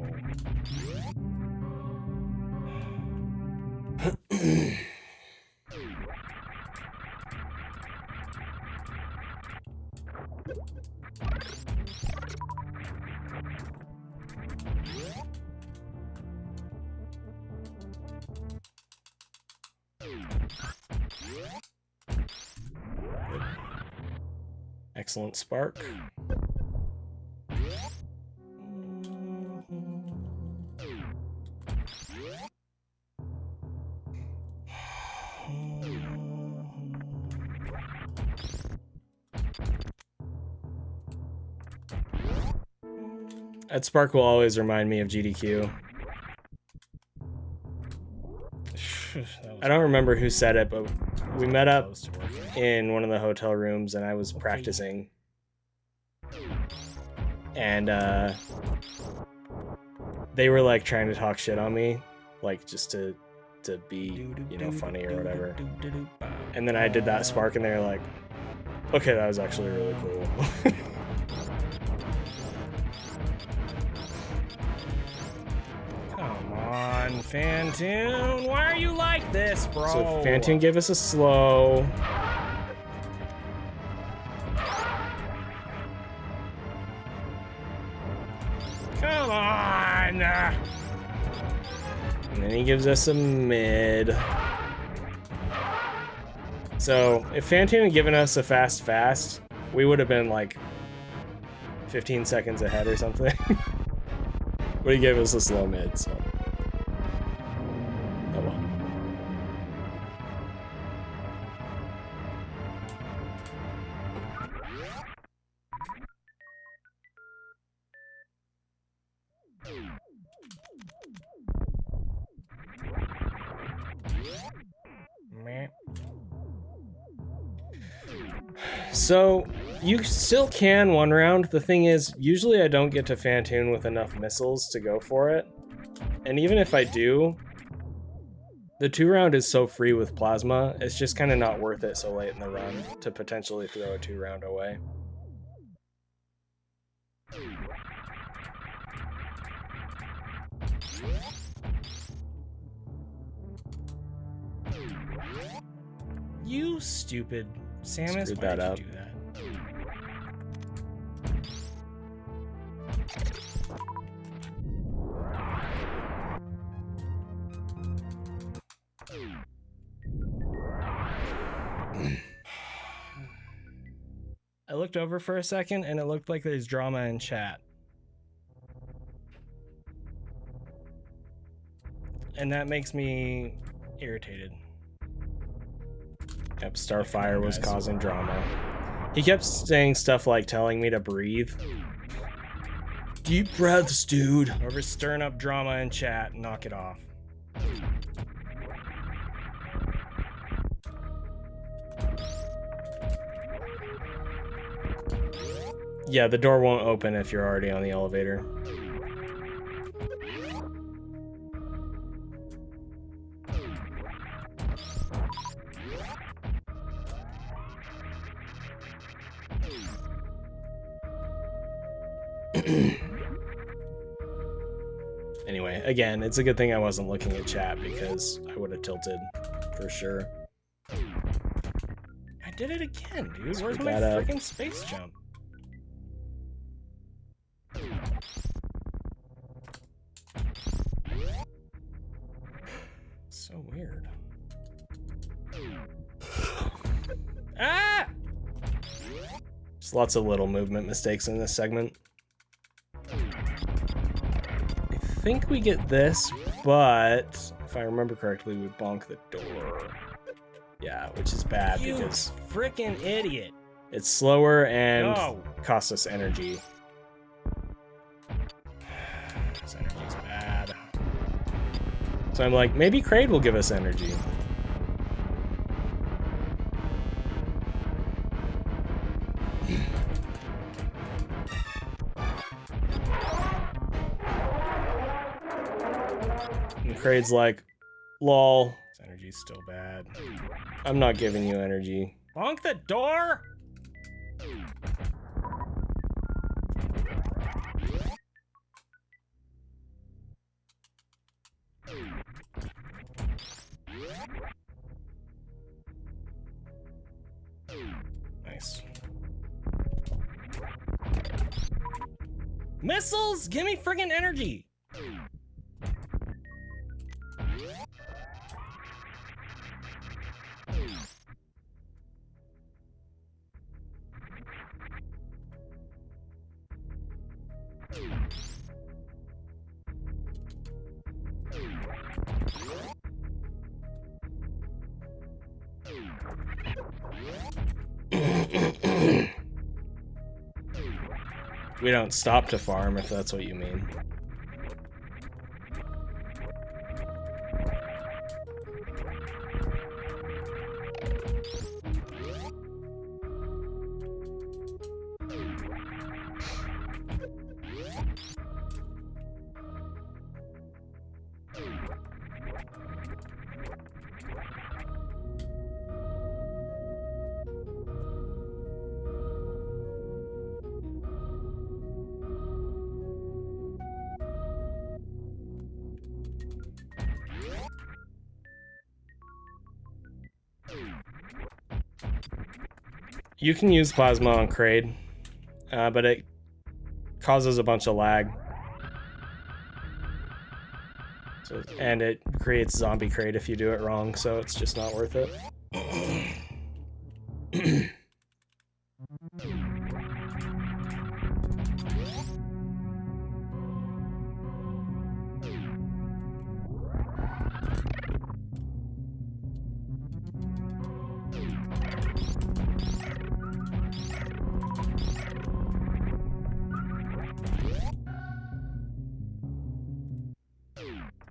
Excellent spark. That spark will always remind me of GDQ. I don't remember who said it, but we met up in one of the hotel rooms and I was practicing. And they were like trying to talk shit on me, like just to be, you know, funny or whatever. And then I did that spark and they were like, okay, that was actually really cool. Come on, Fantoon. Why are you like this, bro? So Fantoon gave us a slow. Come on. And then he gives us a mid. So if Fantoon had given us a fast, we would have been like 15 seconds ahead or something. But he gave us a slow mid, so. Oh well. Meh. So you still can one round. The thing is, usually I don't get to Fantoon with enough missiles to go for it. And even if I do, the 2-round is so free with plasma, it's just kind of not worth it so late in the run to potentially throw a 2-round away. You stupid Samus, Screwed why that did up. you do that? I looked over for a second and it looked like there's drama in chat. And that makes me irritated. Yep, Starfire was guys. causing drama. He kept saying stuff like telling me to breathe. Deep breaths, dude. Whoever's stirring up drama in chat, knock it off. Yeah, the door won't open if you're already on the elevator. Anyway, again, it's a good thing I wasn't looking at chat because I would have tilted for sure. I did it again, dude. Where's Screwed my that up. freaking space jump? So weird. Ah! Just lots of little movement mistakes in this segment. I think we get this, but if I remember correctly, we bonk the door. Yeah, which is bad You because freaking idiot. it's slower and No. costs us energy. This energy's bad. So I'm like, maybe Kraid will give us energy. And Kraid's like, lol, This energy's still bad. I'm not giving you energy. Bonk the door? Nice. Missiles! Give me friggin' energy! We don't stop to farm, if that's what you mean. You can use plasma on Kraid, but it causes a bunch of lag. So, and it creates zombie Kraid if you do it wrong, so it's just not worth it.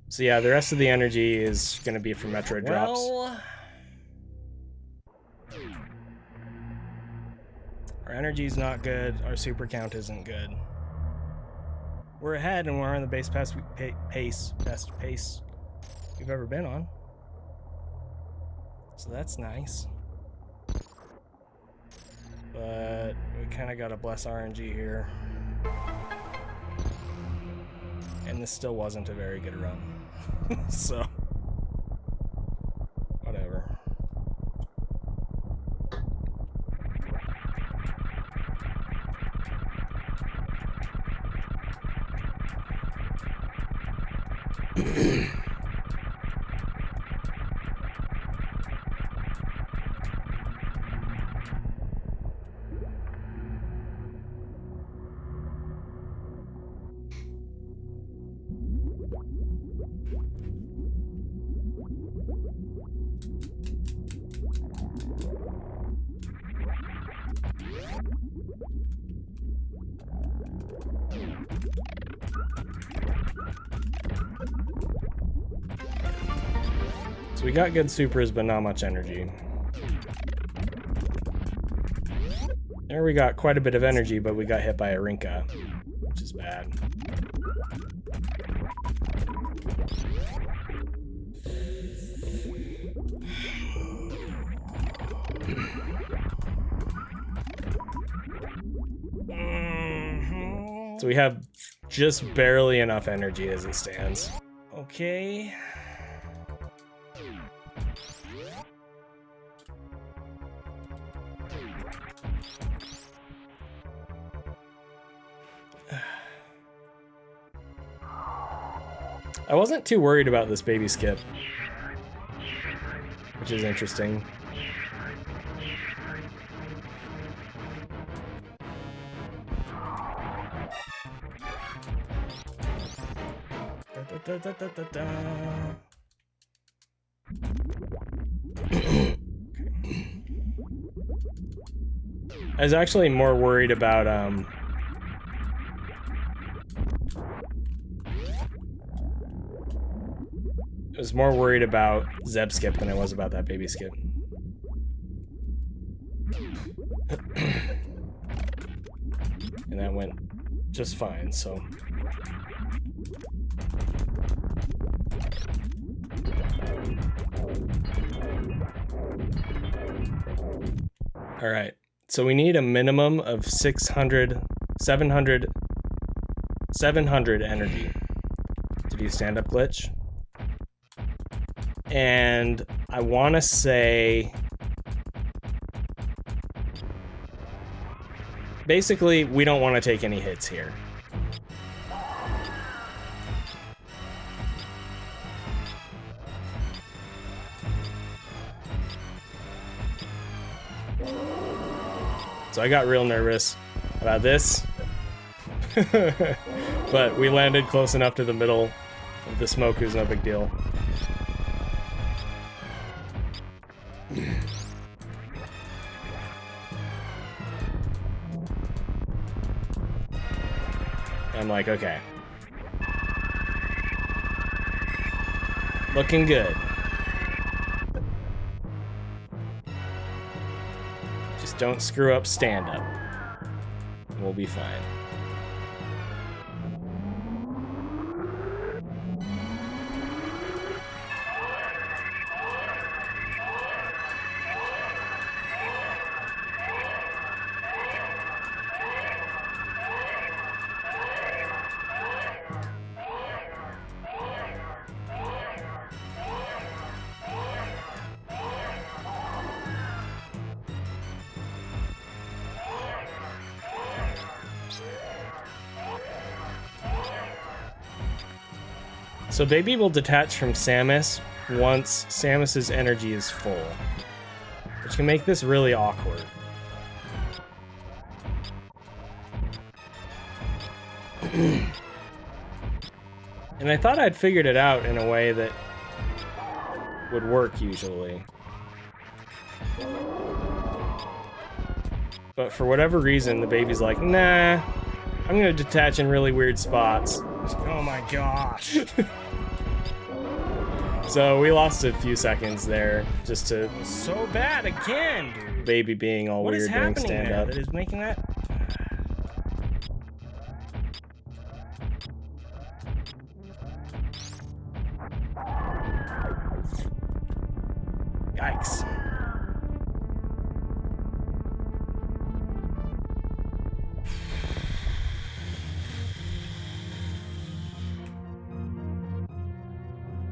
So yeah, the rest of the energy is going to be from Metroid drops. Well, our energy's not good. Our super count isn't good. We're ahead and we're on the best pace we've ever been on. So that's nice. But we kind of got to bless RNG here. And this still wasn't a very good run. So, whatever. So we got good supers, but not much energy. There we got quite a bit of energy, but we got hit by a Rinka, which is bad. So we have just barely enough energy as it stands. Okay. I wasn't too worried about this baby skip, which is interesting. Da, da, da, da, da. Okay. I was actually more worried about I was more worried about Zeb skip than I was about that baby skip. And that went just fine, so. All right, so we need a minimum of 700 energy to do stand-up glitch. And I want to say, basically, we don't want to take any hits here. So I got real nervous about this, but we landed close enough to the middle of the smoke, it was no big deal. I'm like, okay. Looking good. Just don't screw up stand-up. We'll be fine. So Baby will detach from Samus once Samus's energy is full, which can make this really awkward. And I thought I'd figured it out in a way that would work usually. But for whatever reason, the baby's like, nah, I'm gonna detach in really weird spots. Oh my gosh. So we lost a few seconds there just to So bad again, dude. Baby being all What is weird during happening stand there up. that is making that? Yikes.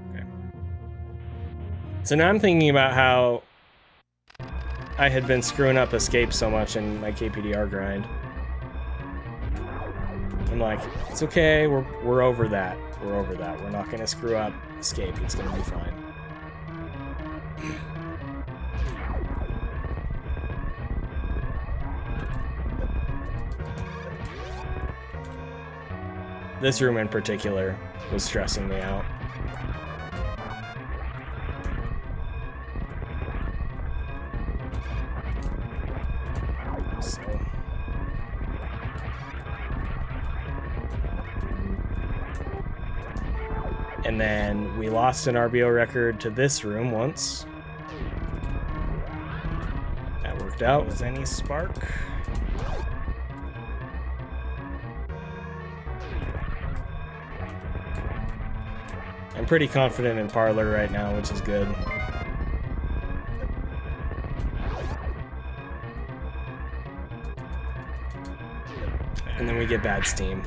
Okay. So now I'm thinking about how I had been screwing up escape so much in my KPDR grind. I'm like, it's okay, we're over that. We're over that. We're not gonna screw up escape. It's gonna be fine. This room in particular was stressing me out. So. And then we lost an RBO record to this room once. That worked out. Was any spark? I'm pretty confident in Parlor right now, which is good. And then we get bad steam.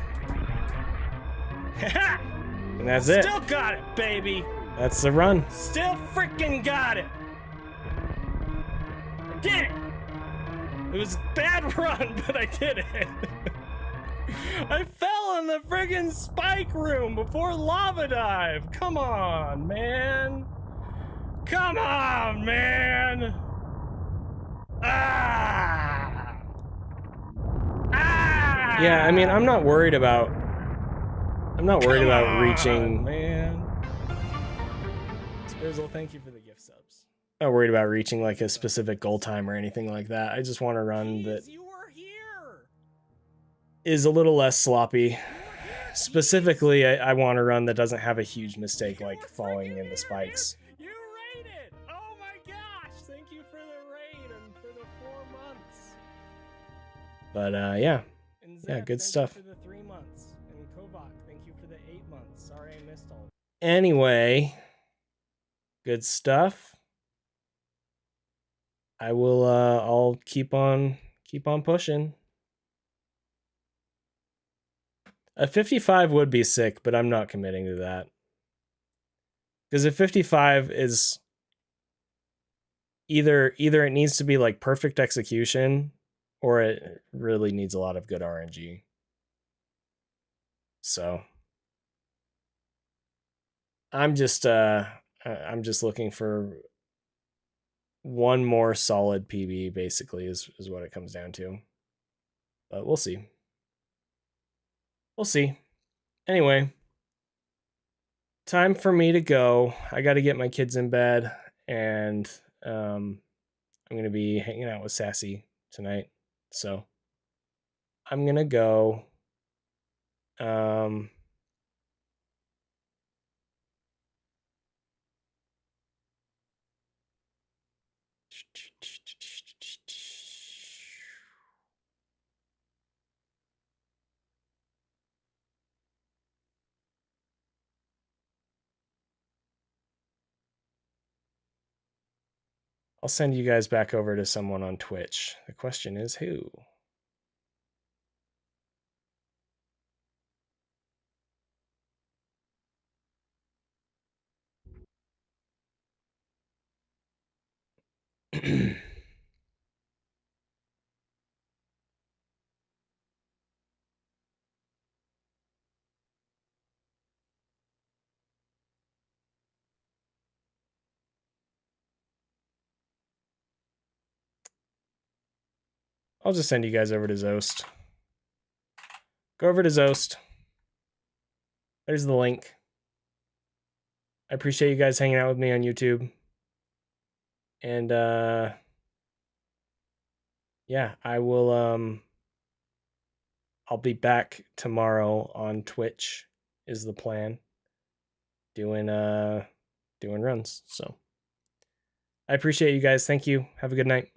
And that's it. Still got it, baby. That's the run. Still freaking got it. I did it. It was a bad run, but I did it. I fell in the friggin' spike room before lava dive. Come on, man. Come on, man. Ah. Ah. Yeah, I mean, I'm not worried about reaching. Man. Spizzle, thank you for the gift subs. I'm not worried about reaching like a specific goal time or anything like that. I just want a run that You were here. is a little less sloppy. Specifically, I want a run that doesn't have a huge mistake like falling in the spikes. You raided. Oh my gosh. Thank you for the raid and for the 4 months. But yeah. And Yeah, Zep, good thank stuff. You for the 3 months. And Kovac, thank you for the 8 months. Sorry I missed all. Anyway, good stuff. I will I'll keep on pushing. A 55 would be sick, but I'm not committing to that. Because a 55 is either it needs to be like perfect execution or it really needs a lot of good RNG. So I'm just looking for one more solid PB, basically, is what it comes down to. But we'll see. We'll see. Anyway, time for me to go. I got to get my kids in bed, and I'm going to be hanging out with Sassy tonight. So I'm going to go. I'll send you guys back over to someone on Twitch. The question is who? I'll just send you guys over to Zoast. Go over to Zoast. There's the link. I appreciate you guys hanging out with me on YouTube. And yeah, I will I'll be back tomorrow on Twitch is the plan. Doing runs. So I appreciate you guys. Thank you. Have a good night.